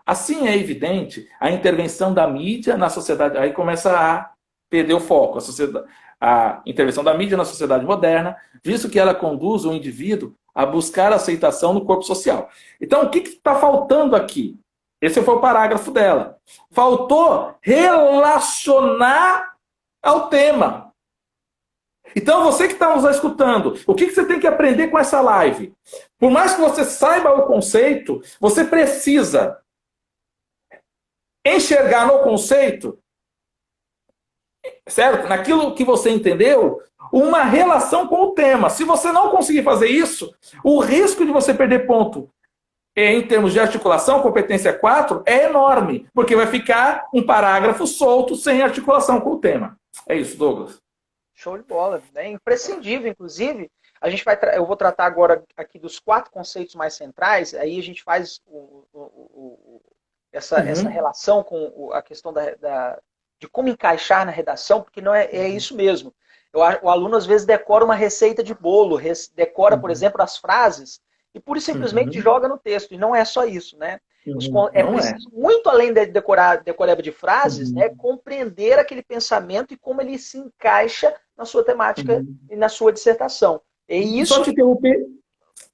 Assim, é evidente a intervenção da mídia na sociedade. Aí começa a perder o foco. A intervenção da mídia na sociedade moderna, visto que ela conduz o indivíduo a buscar aceitação no corpo social. Então, o que está faltando aqui? Esse foi o parágrafo dela. Faltou relacionar ao tema. Então, você que está nos escutando, o que você tem que aprender com essa live? Por mais que você saiba o conceito, você precisa enxergar no conceito, certo? Naquilo que você entendeu, uma relação com o tema. Se você não conseguir fazer isso, o risco de você perder ponto em termos de articulação, competência 4, é enorme, porque vai ficar um parágrafo solto sem articulação com o tema. É isso, Douglas. Show de bola. É imprescindível, inclusive. Eu vou tratar agora aqui dos 4 conceitos mais centrais, aí a gente faz essa relação com a questão de como encaixar na redação, porque não é isso mesmo. O aluno, às vezes, decora uma receita de bolo, decora, por exemplo, as frases, e pura e simplesmente joga no texto. E não é só isso, né? É preciso, muito além de decoreba de frases, né, compreender aquele pensamento e como ele se encaixa na sua temática e na sua dissertação. E isso... Só te interromper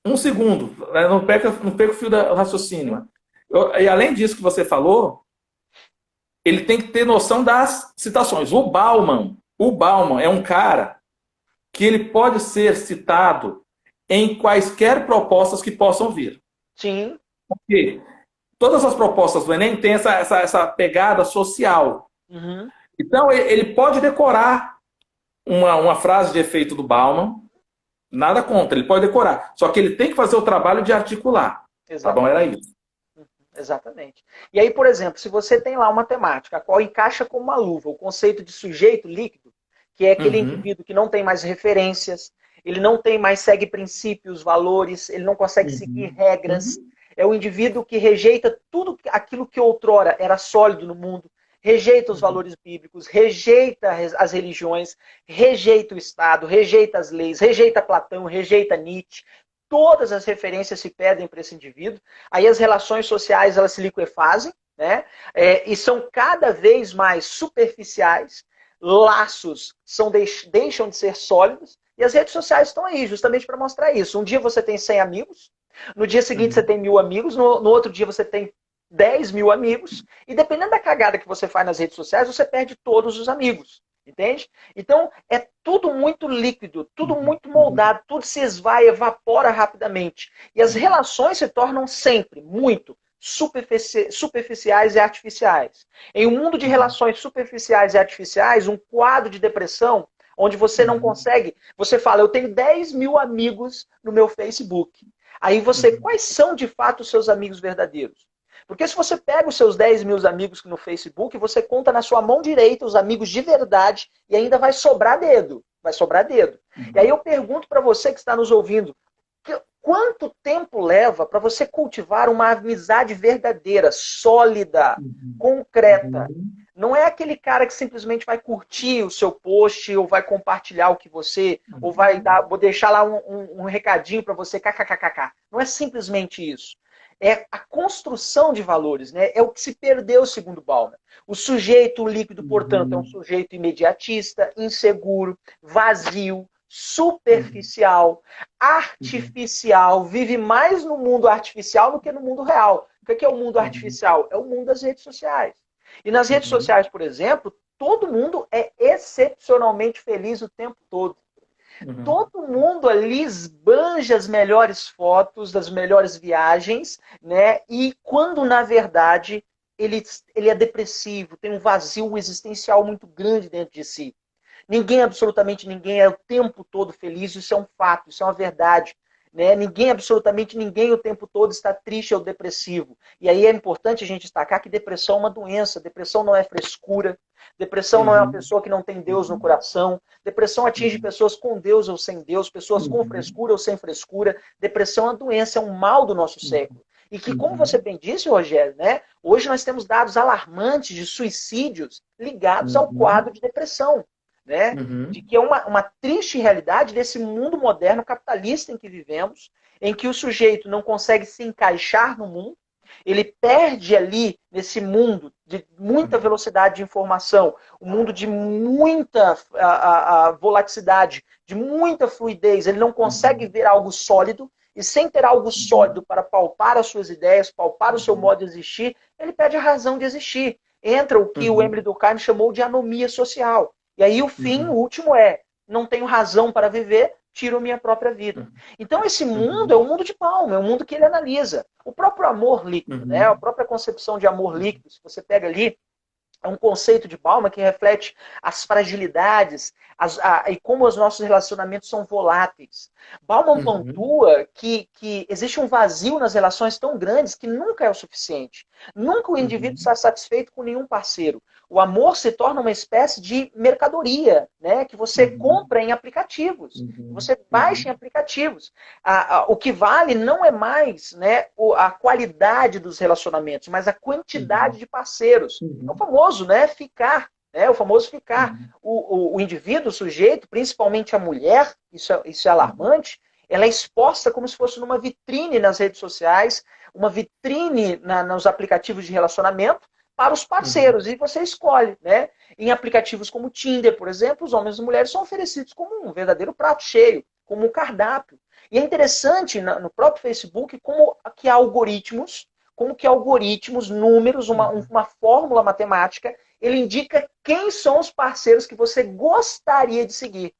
um segundo, não perca o fio do raciocínio. E além disso que você falou, ele tem que ter noção das citações. O Bauman é um cara que ele pode ser citado em quaisquer propostas que possam vir. Sim. Porque todas as propostas do Enem têm essa pegada social. Então, ele pode decorar uma frase de efeito do Bauman, nada contra, ele pode decorar. Só que ele tem que fazer o trabalho de articular. Exatamente. Tá bom? Era isso. Exatamente. E aí, por exemplo, se você tem lá uma temática, a qual encaixa como uma luva, o conceito de sujeito líquido, que é aquele indivíduo que não tem mais referências, ele não tem mais, segue princípios, valores, ele não consegue seguir regras, é o indivíduo que rejeita tudo aquilo que outrora era sólido no mundo, rejeita os valores bíblicos, rejeita as religiões, rejeita o Estado, rejeita as leis, rejeita Platão, rejeita Nietzsche. Todas as referências se perdem para esse indivíduo. Aí as relações sociais elas se liquefazem, né? E são cada vez mais superficiais. Laços deixam de ser sólidos. E as redes sociais estão aí justamente para mostrar isso. Um dia você tem 100 amigos, no dia seguinte você tem 1000 amigos, no outro dia você tem 10.000 amigos. E dependendo da cagada que você faz nas redes sociais, você perde todos os amigos. Entende? Então, é tudo muito líquido, tudo muito moldado, tudo se esvai, evapora rapidamente. E as relações se tornam sempre muito superficiais e artificiais. Em um mundo de relações superficiais e artificiais, um quadro de depressão, onde você não consegue, você fala, eu tenho 10.000 amigos no meu Facebook. Aí você, quais são de fato os seus amigos verdadeiros? Porque se você pega os seus 10.000 amigos no Facebook, você conta na sua mão direita os amigos de verdade e ainda vai sobrar dedo. Vai sobrar dedo. E aí eu pergunto para você que está nos ouvindo, quanto tempo leva para você cultivar uma amizade verdadeira, sólida, concreta? não é aquele cara que simplesmente vai curtir o seu post, ou vai compartilhar o que você, ou vai vou deixar lá um recadinho para você, kkkk. Não é simplesmente isso. É a construção de valores, né? É o que se perdeu, segundo Bauman. O sujeito líquido, portanto, é um sujeito imediatista, inseguro, vazio, superficial, artificial, vive mais no mundo artificial do que no mundo real. O que é o mundo artificial? É o mundo das redes sociais. E nas redes sociais, por exemplo, todo mundo é excepcionalmente feliz o tempo todo. Todo mundo ali esbanja as melhores fotos das melhores viagens, né? E quando, na verdade, ele é depressivo, tem um vazio existencial muito grande dentro de si. Ninguém, absolutamente ninguém, é o tempo todo feliz, isso é um fato, isso é uma verdade. Né? Ninguém, absolutamente ninguém, o tempo todo está triste ou depressivo. E aí é importante a gente destacar que depressão é uma doença, depressão não é frescura, depressão não é uma pessoa que não tem Deus no coração, depressão atinge pessoas com Deus ou sem Deus, pessoas com frescura ou sem frescura, depressão é uma doença, é um mal do nosso século. E que, como você bem disse, Rogério, né, hoje nós temos dados alarmantes de suicídios ligados ao quadro de depressão. Né? De que é uma triste realidade desse mundo moderno capitalista em que vivemos, em que o sujeito não consegue se encaixar no mundo, ele perde ali nesse mundo de muita velocidade de informação, um mundo de muita volatilidade, de muita fluidez, ele não consegue ver algo sólido, e sem ter algo sólido para palpar as suas ideias, palpar o seu modo de existir, ele perde a razão de existir. Entra o que o Emile Durkheim chamou de anomia social. E aí o fim, o último é, não tenho razão para viver, tiro minha própria vida. Então esse mundo é um mundo de Bauman, é um mundo que ele analisa. O próprio amor líquido, né? A própria concepção de amor líquido, se você pega ali, é um conceito de Bauman que reflete as fragilidades e como os nossos relacionamentos são voláteis. Bauman pontua que existe um vazio nas relações tão grandes que nunca é o suficiente. Nunca o indivíduo está satisfeito com nenhum parceiro. O amor se torna uma espécie de mercadoria, né, que você compra em aplicativos, você baixa em aplicativos. O que vale não é mais, né, a qualidade dos relacionamentos, mas a quantidade de parceiros. É o famoso, né, ficar. O famoso ficar. O indivíduo, o sujeito, principalmente a mulher, isso é alarmante, ela é exposta como se fosse numa vitrine nas redes sociais, uma vitrine nos aplicativos de relacionamento, para os parceiros, e você escolhe, né? Em aplicativos como o Tinder, por exemplo, os homens e as mulheres são oferecidos como um verdadeiro prato cheio, como um cardápio. E é interessante no próprio Facebook como que algoritmos, números, uma fórmula matemática, ele indica quem são os parceiros que você gostaria de seguir.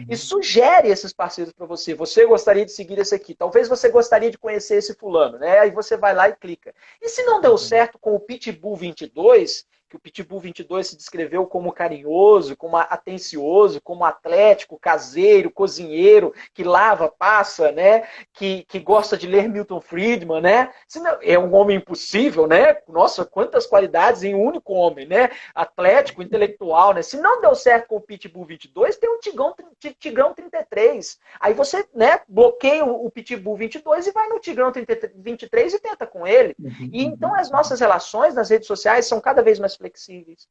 E sugere esses parceiros para você. Você gostaria de seguir esse aqui. Talvez você gostaria de conhecer esse fulano, né? Aí você vai lá e clica. E se não deu certo com o Pitbull 22, que o Pitbull 22 se descreveu como carinhoso, como atencioso, como atlético, caseiro, cozinheiro, que lava, passa, né? Que gosta de ler Milton Friedman, né? É um homem impossível, né? Nossa, quantas qualidades em um único homem, né? Atlético, intelectual, né? Se não deu certo com o Pitbull 22, tem um Tigrão 33. Aí você, né, bloqueia o Pitbull 22 e vai no Tigrão 23 e tenta com ele. E então as nossas relações nas redes sociais são cada vez mais flexíveis,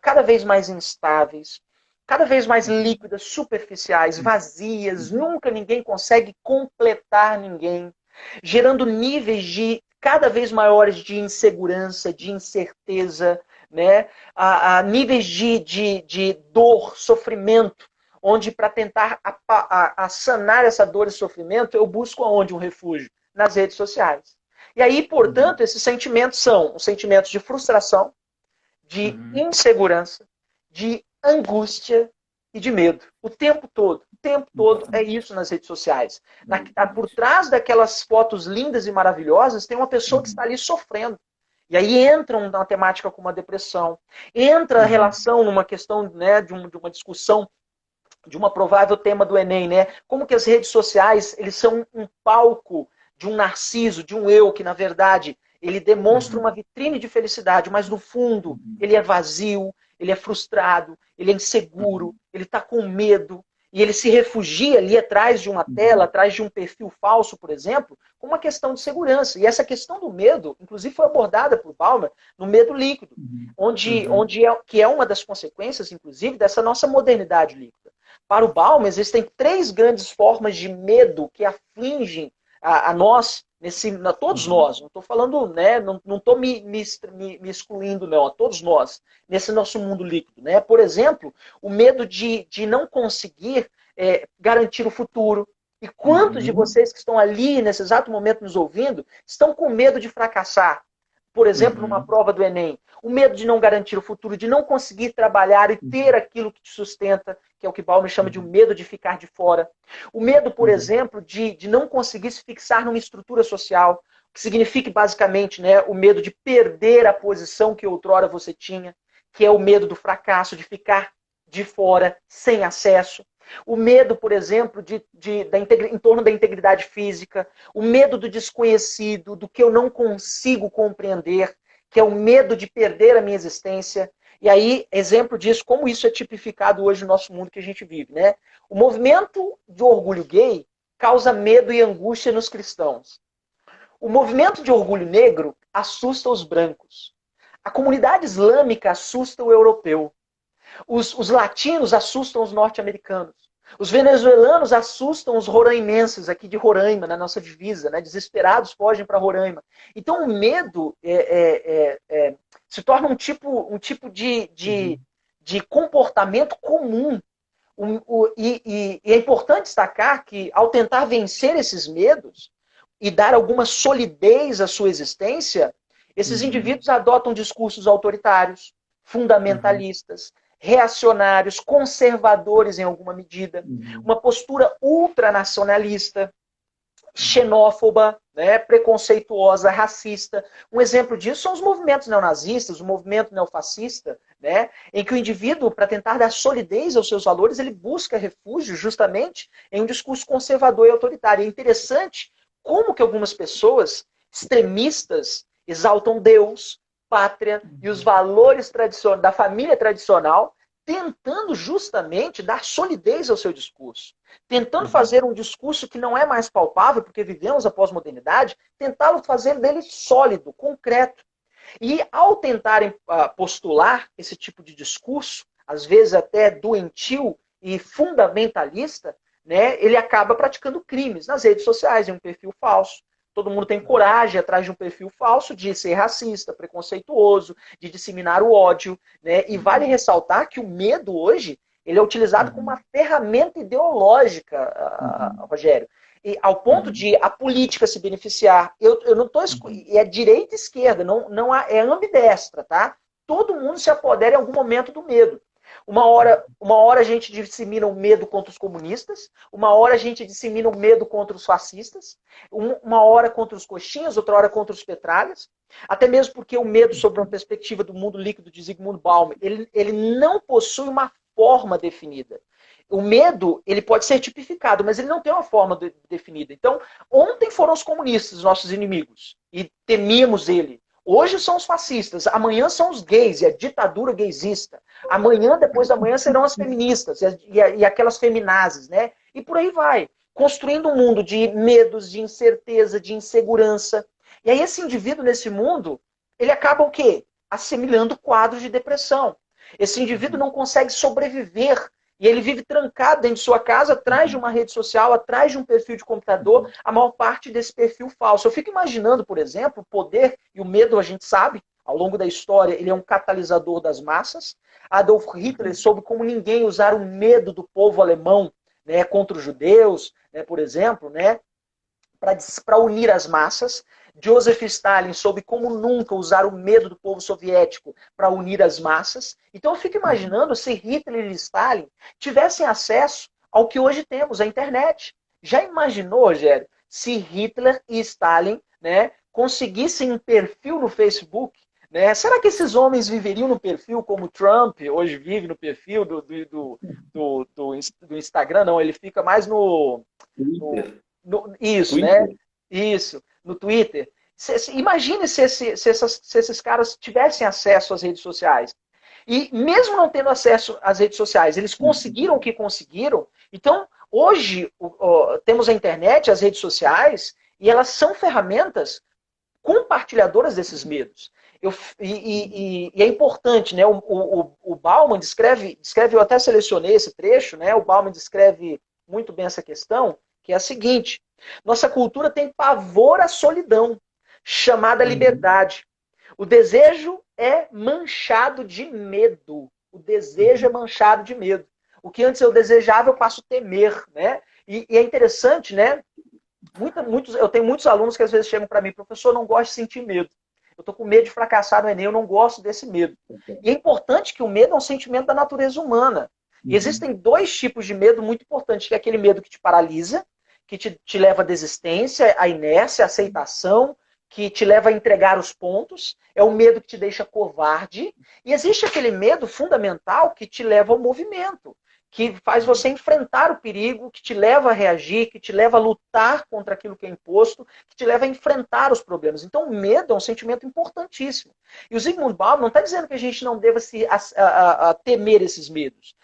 cada vez mais instáveis, cada vez mais líquidas, superficiais, vazias, nunca ninguém consegue completar ninguém, gerando níveis de cada vez maiores de insegurança, de incerteza, né? Níveis de dor, sofrimento, onde para tentar sanar essa dor e sofrimento, eu busco aonde um refúgio? Nas redes sociais. E aí, portanto, esses sentimentos são os sentimentos de frustração, de insegurança, de angústia e de medo. O tempo todo é isso nas redes sociais. Por trás daquelas fotos lindas e maravilhosas, tem uma pessoa que está ali sofrendo. E aí entra uma temática como a depressão, entra a relação numa questão, né, de uma discussão de uma provável tema do Enem, né? Como que as redes sociais, eles são um palco de um narciso, de um eu, que na verdade ele demonstra uma vitrine de felicidade, mas no fundo ele é vazio, ele é frustrado, ele é inseguro, ele está com medo. e ele se refugia ali atrás de uma tela, atrás de um perfil falso, por exemplo, com uma questão de segurança. E essa questão do medo, inclusive, foi abordada por Bauman no Medo Líquido, que é uma das consequências, inclusive, dessa nossa modernidade líquida. Para o Bauman, existem 3 grandes formas de medo que afligem a nós, todos nós, não estou falando, né, não estou me excluindo, não, a todos nós, nesse nosso mundo líquido. Né? Por exemplo, o medo de não conseguir garantir o futuro. E quantos de vocês que estão ali, nesse exato momento, nos ouvindo, estão com medo de fracassar? Por exemplo, numa prova do Enem. O medo de não garantir o futuro, de não conseguir trabalhar e ter aquilo que te sustenta, que é o que Bauman chama de um medo de ficar de fora. O medo, por exemplo, de não conseguir se fixar numa estrutura social, que significa basicamente, né, o medo de perder a posição que outrora você tinha, que é o medo do fracasso, de ficar de fora, sem acesso. O medo, por exemplo, em torno da integridade física, o medo do desconhecido, do que eu não consigo compreender, que é o medo de perder a minha existência. E aí, exemplo disso, como isso é tipificado hoje no nosso mundo que a gente vive. Né? O movimento de orgulho gay causa medo e angústia nos cristãos. O movimento de orgulho negro assusta os brancos. A comunidade islâmica assusta o europeu. Os latinos assustam os norte-americanos. Os venezuelanos assustam os roraimenses aqui de Roraima, na nossa divisa. Né? Desesperados fogem para Roraima. Então o medo se torna um tipo de comportamento comum. E é importante destacar que, ao tentar vencer esses medos e dar alguma solidez à sua existência, esses indivíduos adotam discursos autoritários, fundamentalistas, reacionários, conservadores em alguma medida, uma postura ultranacionalista, xenófoba, né, preconceituosa, racista. Um exemplo disso são os movimentos neonazistas, o movimento neofascista, né, em que o indivíduo, para tentar dar solidez aos seus valores, ele busca refúgio justamente em um discurso conservador e autoritário. É interessante como que algumas pessoas extremistas exaltam Deus, pátria e os valores da família tradicional, tentando justamente dar solidez ao seu discurso. Tentando fazer um discurso que não é mais palpável, porque vivemos a pós-modernidade, tentá-lo fazer dele sólido, concreto. E ao tentarem postular esse tipo de discurso, às vezes até doentio e fundamentalista, né, ele acaba praticando crimes nas redes sociais, em um perfil falso. Todo mundo tem coragem atrás de um perfil falso de ser racista, preconceituoso, de disseminar o ódio. Né? E vale ressaltar que o medo hoje ele é utilizado como uma ferramenta ideológica, Rogério. E ao ponto de a política se beneficiar. Eu não estou é direita e esquerda, não é ambidestra, tá? Todo mundo se apodera em algum momento do medo. Uma hora a gente dissemina o medo contra os comunistas, uma hora a gente dissemina o medo contra os fascistas, uma hora contra os coxinhas, outra hora contra os petralhas, até mesmo porque o medo, sob uma perspectiva do mundo líquido de Zygmunt Bauman, ele não possui uma forma definida. O medo, ele pode ser tipificado, mas ele não tem uma forma definida. Então, ontem foram os comunistas, nossos inimigos, e temíamos ele. Hoje são os fascistas, amanhã são os gays e a ditadura gaysista. Amanhã, depois da manhã, serão as feministas e aquelas feminazes, né? E por aí vai, construindo um mundo de medos, de incerteza, de insegurança. E aí esse indivíduo nesse mundo, ele acaba o quê? Assimilando quadros de depressão. Esse indivíduo não consegue sobreviver. E ele vive trancado dentro de sua casa, atrás de uma rede social, atrás de um perfil de computador, a maior parte desse perfil falso. Eu fico imaginando, por exemplo, o poder e o medo, a gente sabe, ao longo da história, ele é um catalisador das massas. Adolf Hitler soube como ninguém usar o medo do povo alemão, né, contra os judeus, né, por exemplo, né, para unir as massas. Joseph Stalin soube como nunca usar o medo do povo soviético para unir as massas. Então eu fico imaginando se Hitler e Stalin tivessem acesso ao que hoje temos, a internet. Já imaginou, Rogério, se Hitler e Stalin, né, conseguissem um perfil no Facebook? Né? Será que esses homens viveriam no perfil como Trump hoje vive no perfil do Instagram? Não, ele fica mais isso, Twitter. Né? Isso, no Twitter. Imagine se esses caras tivessem acesso às redes sociais. E mesmo não tendo acesso às redes sociais, eles conseguiram o que conseguiram. Então, hoje, temos a internet, as redes sociais, e elas são ferramentas compartilhadoras desses medos. E é importante, né? O Bauman descreve, eu até selecionei esse trecho, né? O Bauman descreve muito bem essa questão, que é a seguinte: nossa cultura tem pavor à solidão, chamada liberdade. O desejo é manchado de medo. O desejo é manchado de medo. O que antes eu desejava, eu passo a temer, né? E é interessante, né? Eu tenho muitos alunos que às vezes chegam para mim, professor, eu não gosto de sentir medo. Eu estou com medo de fracassar no Enem, eu não gosto desse medo. E é importante que o medo é um sentimento da natureza humana. E existem dois tipos de medo muito importantes, que é aquele medo que te paralisa, que te leva à desistência, à inércia, à aceitação, que te leva a entregar os pontos. É o medo que te deixa covarde. E existe aquele medo fundamental que te leva ao movimento, que faz você enfrentar o perigo, que te leva a reagir, que te leva a lutar contra aquilo que é imposto, que te leva a enfrentar os problemas. Então, o medo é um sentimento importantíssimo. E o Zygmunt Bauman não está dizendo que a gente não deva a temer esses medos.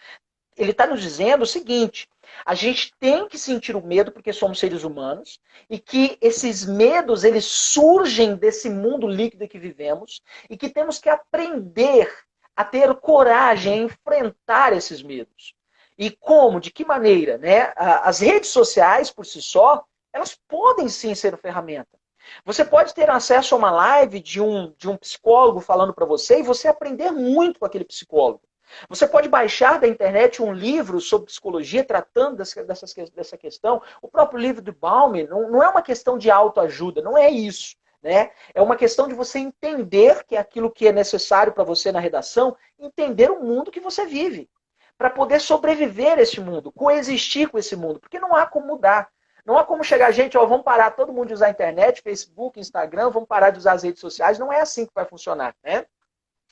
Ele está nos dizendo o seguinte: a gente tem que sentir o medo porque somos seres humanos e que esses medos eles surgem desse mundo líquido que vivemos e que temos que aprender a ter coragem a enfrentar esses medos. E como? De que maneira? Né? As redes sociais, por si só, elas podem sim ser uma ferramenta. Você pode ter acesso a uma live de um psicólogo falando para você e você aprender muito com aquele psicólogo. Você pode baixar da internet um livro sobre psicologia tratando dessa questão. O próprio livro do Bauman não é uma questão de autoajuda, não é isso. Né? É uma questão de você entender que é aquilo que é necessário para você na redação, entender o mundo que você vive, para poder sobreviver a esse mundo, coexistir com esse mundo, porque não há como mudar. Não há como chegar, gente, ó, vamos parar todo mundo de usar a internet, Facebook, Instagram, vamos parar de usar as redes sociais. Não é assim que vai funcionar. Né?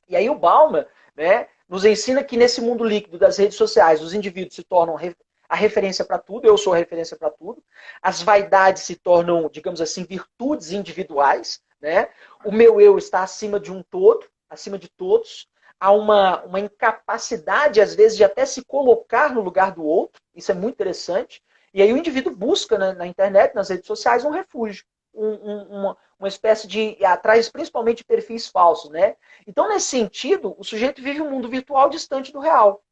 E aí o Bauman, né, nos ensina que nesse mundo líquido das redes sociais, os indivíduos se tornam a referência para tudo, eu sou a referência para tudo, as vaidades se tornam, digamos assim, virtudes individuais, né? O meu eu está acima de um todo, acima de todos, há uma incapacidade, às vezes, de até se colocar no lugar do outro, isso é muito interessante, e aí o indivíduo busca na internet, nas redes sociais, um refúgio, uma espécie de, atrás principalmente de perfis falsos, né? Então, nesse sentido, o sujeito vive um mundo virtual distante do real.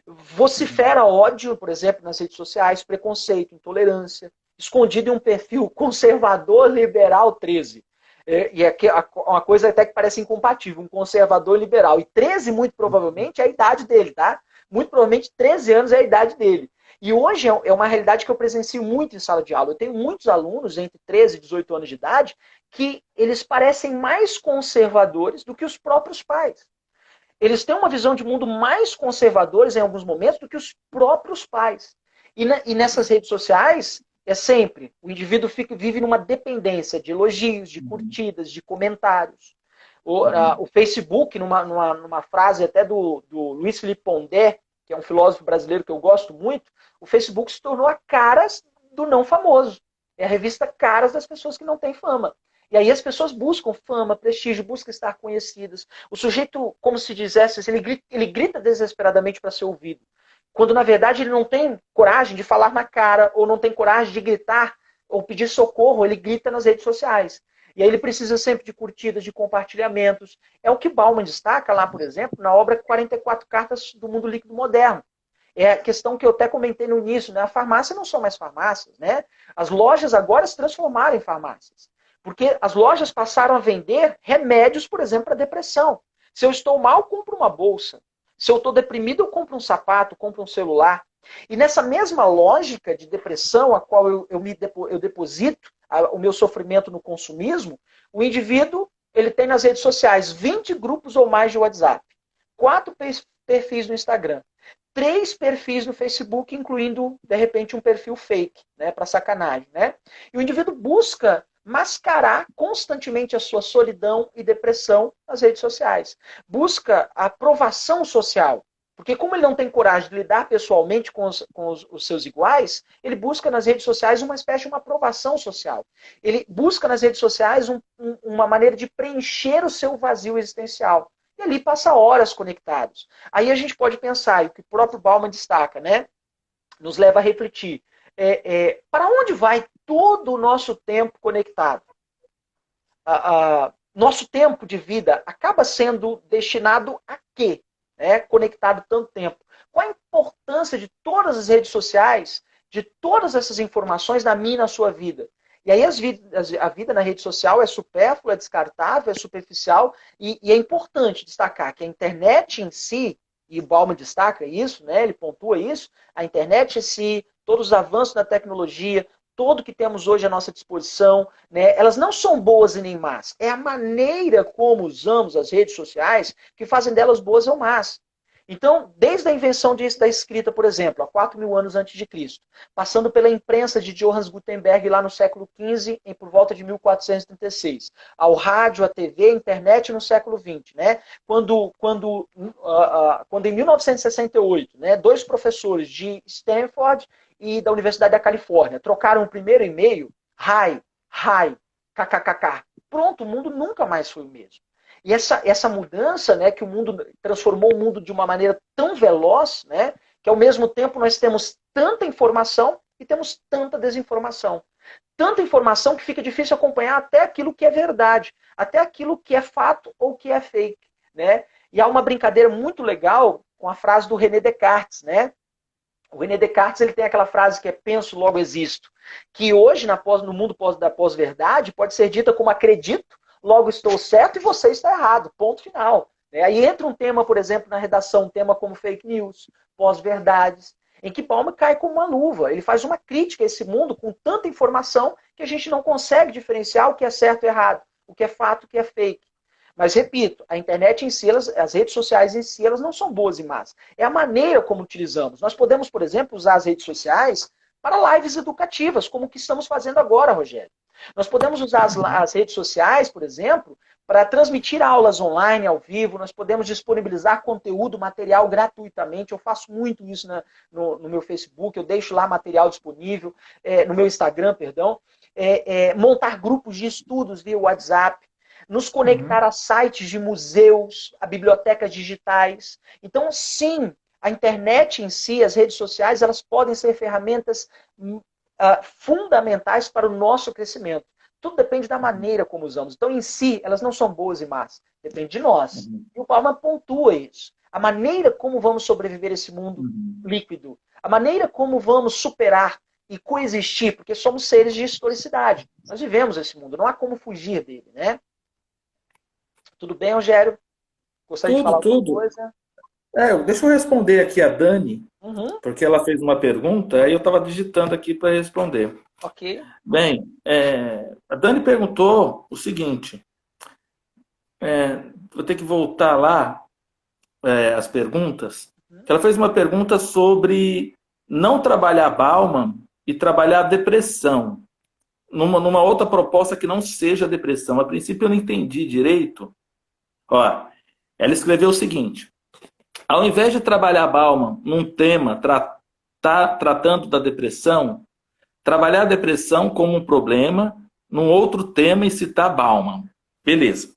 Vocifera ódio, por exemplo, nas redes sociais, preconceito, intolerância, escondido em um perfil conservador liberal 13. E é uma coisa até que parece incompatível, um conservador liberal. E 13, muito provavelmente, é a idade dele, tá? Muito provavelmente 13 anos é a idade dele. E hoje é uma realidade que eu presencio muito em sala de aula. Eu tenho muitos alunos entre 13 e 18 anos de idade que eles parecem mais conservadores do que os próprios pais. Eles têm uma visão de mundo mais conservadores em alguns momentos do que os próprios pais. E nessas redes sociais, é sempre, o indivíduo vive numa dependência de elogios, de curtidas, de comentários. O Facebook, numa frase até do Luiz Felipe Pondé, que é um filósofo brasileiro que eu gosto muito, o Facebook se tornou a caras do não famoso. É a revista Caras das pessoas que não têm fama. E aí as pessoas buscam fama, prestígio, buscam estar conhecidas. O sujeito, como se dissesse, ele grita desesperadamente para ser ouvido. Quando, na verdade, ele não tem coragem de falar na cara, ou não tem coragem de gritar, ou pedir socorro, ele grita nas redes sociais. E aí ele precisa sempre de curtidas, de compartilhamentos. É o que Bauman destaca lá, por exemplo, na obra 44 Cartas do Mundo Líquido Moderno. É a questão que eu até comentei no início, né? A farmácia não são mais farmácias, né? As lojas agora se transformaram em farmácias. Porque as lojas passaram a vender remédios, por exemplo, para depressão. Se eu estou mal, compro uma bolsa. Se eu estou deprimido, eu compro um sapato, compro um celular. E nessa mesma lógica de depressão, a qual eu deposito o meu sofrimento no consumismo, o indivíduo ele tem nas redes sociais 20 grupos ou mais de WhatsApp, 4 perfis no Instagram, 3 perfis no Facebook, incluindo, de repente, um perfil fake, né, para sacanagem. Né? E o indivíduo busca mascarar constantemente a sua solidão e depressão nas redes sociais. Busca a aprovação social. Porque como ele não tem coragem de lidar pessoalmente com os seus iguais, ele busca nas redes sociais uma espécie de uma aprovação social. Ele busca nas redes sociais uma maneira de preencher o seu vazio existencial. E e ali passa horas conectados. Aí a gente pode pensar, e o que o próprio Bauman destaca, né, nos leva a refletir, para onde vai todo o nosso tempo conectado? Nosso tempo de vida acaba sendo destinado a quê? Conectado tanto tempo. Qual a importância de todas as redes sociais, de todas essas informações na minha e na sua vida? E aí a vida na rede social é supérflua, é descartável, é superficial, e é importante destacar que a internet em si, e o Bauman destaca isso, né, ele pontua isso, a internet em si, todos os avanços da tecnologia, tudo que temos hoje à nossa disposição, né, elas não são boas e nem más. É a maneira como usamos as redes sociais que fazem delas boas ou más. Então, desde a invenção da escrita, por exemplo, há 4.000 anos antes de Cristo, passando pela imprensa de Johannes Gutenberg lá no século XV, por volta de 1436, ao rádio, à TV, à internet no século XX, né? Quando em 1968, né, dois professores de Stanford e da Universidade da Califórnia trocaram o primeiro e-mail, hi, kkkk. Pronto, o mundo nunca mais foi o mesmo. E essa mudança, né, que o mundo transformou o mundo de uma maneira tão veloz, né, que ao mesmo tempo nós temos tanta informação e temos tanta desinformação. Tanta informação que fica difícil acompanhar até aquilo que é verdade, até aquilo que é fato ou que é fake, né? E há uma brincadeira muito legal com a frase do René Descartes, né? O René Descartes ele tem aquela frase que é penso, logo existo, que hoje no mundo da pós-verdade pode ser dita como acredito, logo estou certo e você está errado, ponto final. Aí entra um tema, por exemplo, na redação, um tema como fake news, pós-verdades, em que Bauman cai como uma luva. Ele faz uma crítica a esse mundo com tanta informação que a gente não consegue diferenciar o que é certo e errado, o que é fato e o que é fake. Mas, repito, a internet em si, as redes sociais em si, elas não são boas e más. É a maneira como utilizamos. Nós podemos, por exemplo, usar as redes sociais para lives educativas, como o que estamos fazendo agora, Rogério. Nós podemos usar as redes sociais, por exemplo, para transmitir aulas online, ao vivo. Nós podemos disponibilizar conteúdo, material gratuitamente. Eu faço muito isso no meu Facebook, eu deixo lá material disponível, no meu Instagram, perdão. Montar grupos de estudos via WhatsApp. Nos conectar a sites de museus, a bibliotecas digitais. Então, sim, a internet em si, as redes sociais, elas podem ser ferramentas fundamentais para o nosso crescimento. Tudo depende da maneira como usamos. Então, em si, elas não são boas e más. Depende de nós. E o Bauman pontua isso. A maneira como vamos sobreviver a esse mundo líquido. A maneira como vamos superar e coexistir, porque somos seres de historicidade. Nós vivemos esse mundo, não há como fugir dele, né? Tudo bem, Rogério? Gostaria de falar alguma coisa? Deixa eu responder aqui a Dani, porque ela fez uma pergunta, aí eu estava digitando aqui para responder. Ok. Bem, a Dani perguntou o seguinte, vou ter que voltar lá, as perguntas. Ela fez uma pergunta sobre não trabalhar Bauman e trabalhar a depressão, numa outra proposta que não seja depressão. A princípio eu não entendi direito. Ó, ela escreveu o seguinte: ao invés de trabalhar Bauman num tema tratando da depressão, trabalhar a depressão como um problema num outro tema e citar Bauman. Beleza.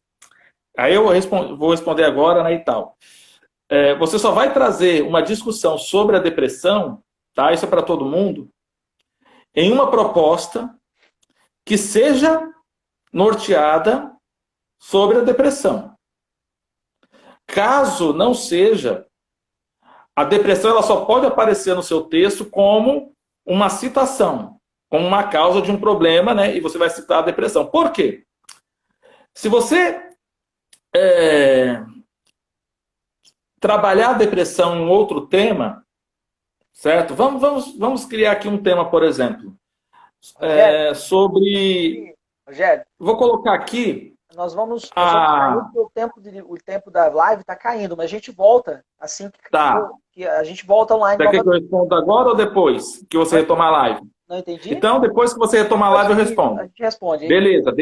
Aí eu vou responder agora, né, e tal. Você só vai trazer uma discussão sobre a depressão, tá? Isso é para todo mundo, em uma proposta que seja norteada sobre a depressão. Caso não seja, a depressão ela só pode aparecer no seu texto como uma citação, como uma causa de um problema, né? E você vai citar a depressão. Por quê? Se você trabalhar a depressão em outro tema, certo? Vamos criar aqui um tema, por exemplo, sobre... Rogério, vou colocar aqui... Nós vamos cair, porque o tempo da live está caindo, mas a gente volta assim que a gente volta online. Você quer que eu responda agora ou depois que você retomar a live? Não entendi? Então, depois que você retomar a live, eu respondo. A gente responde. Hein? Beleza.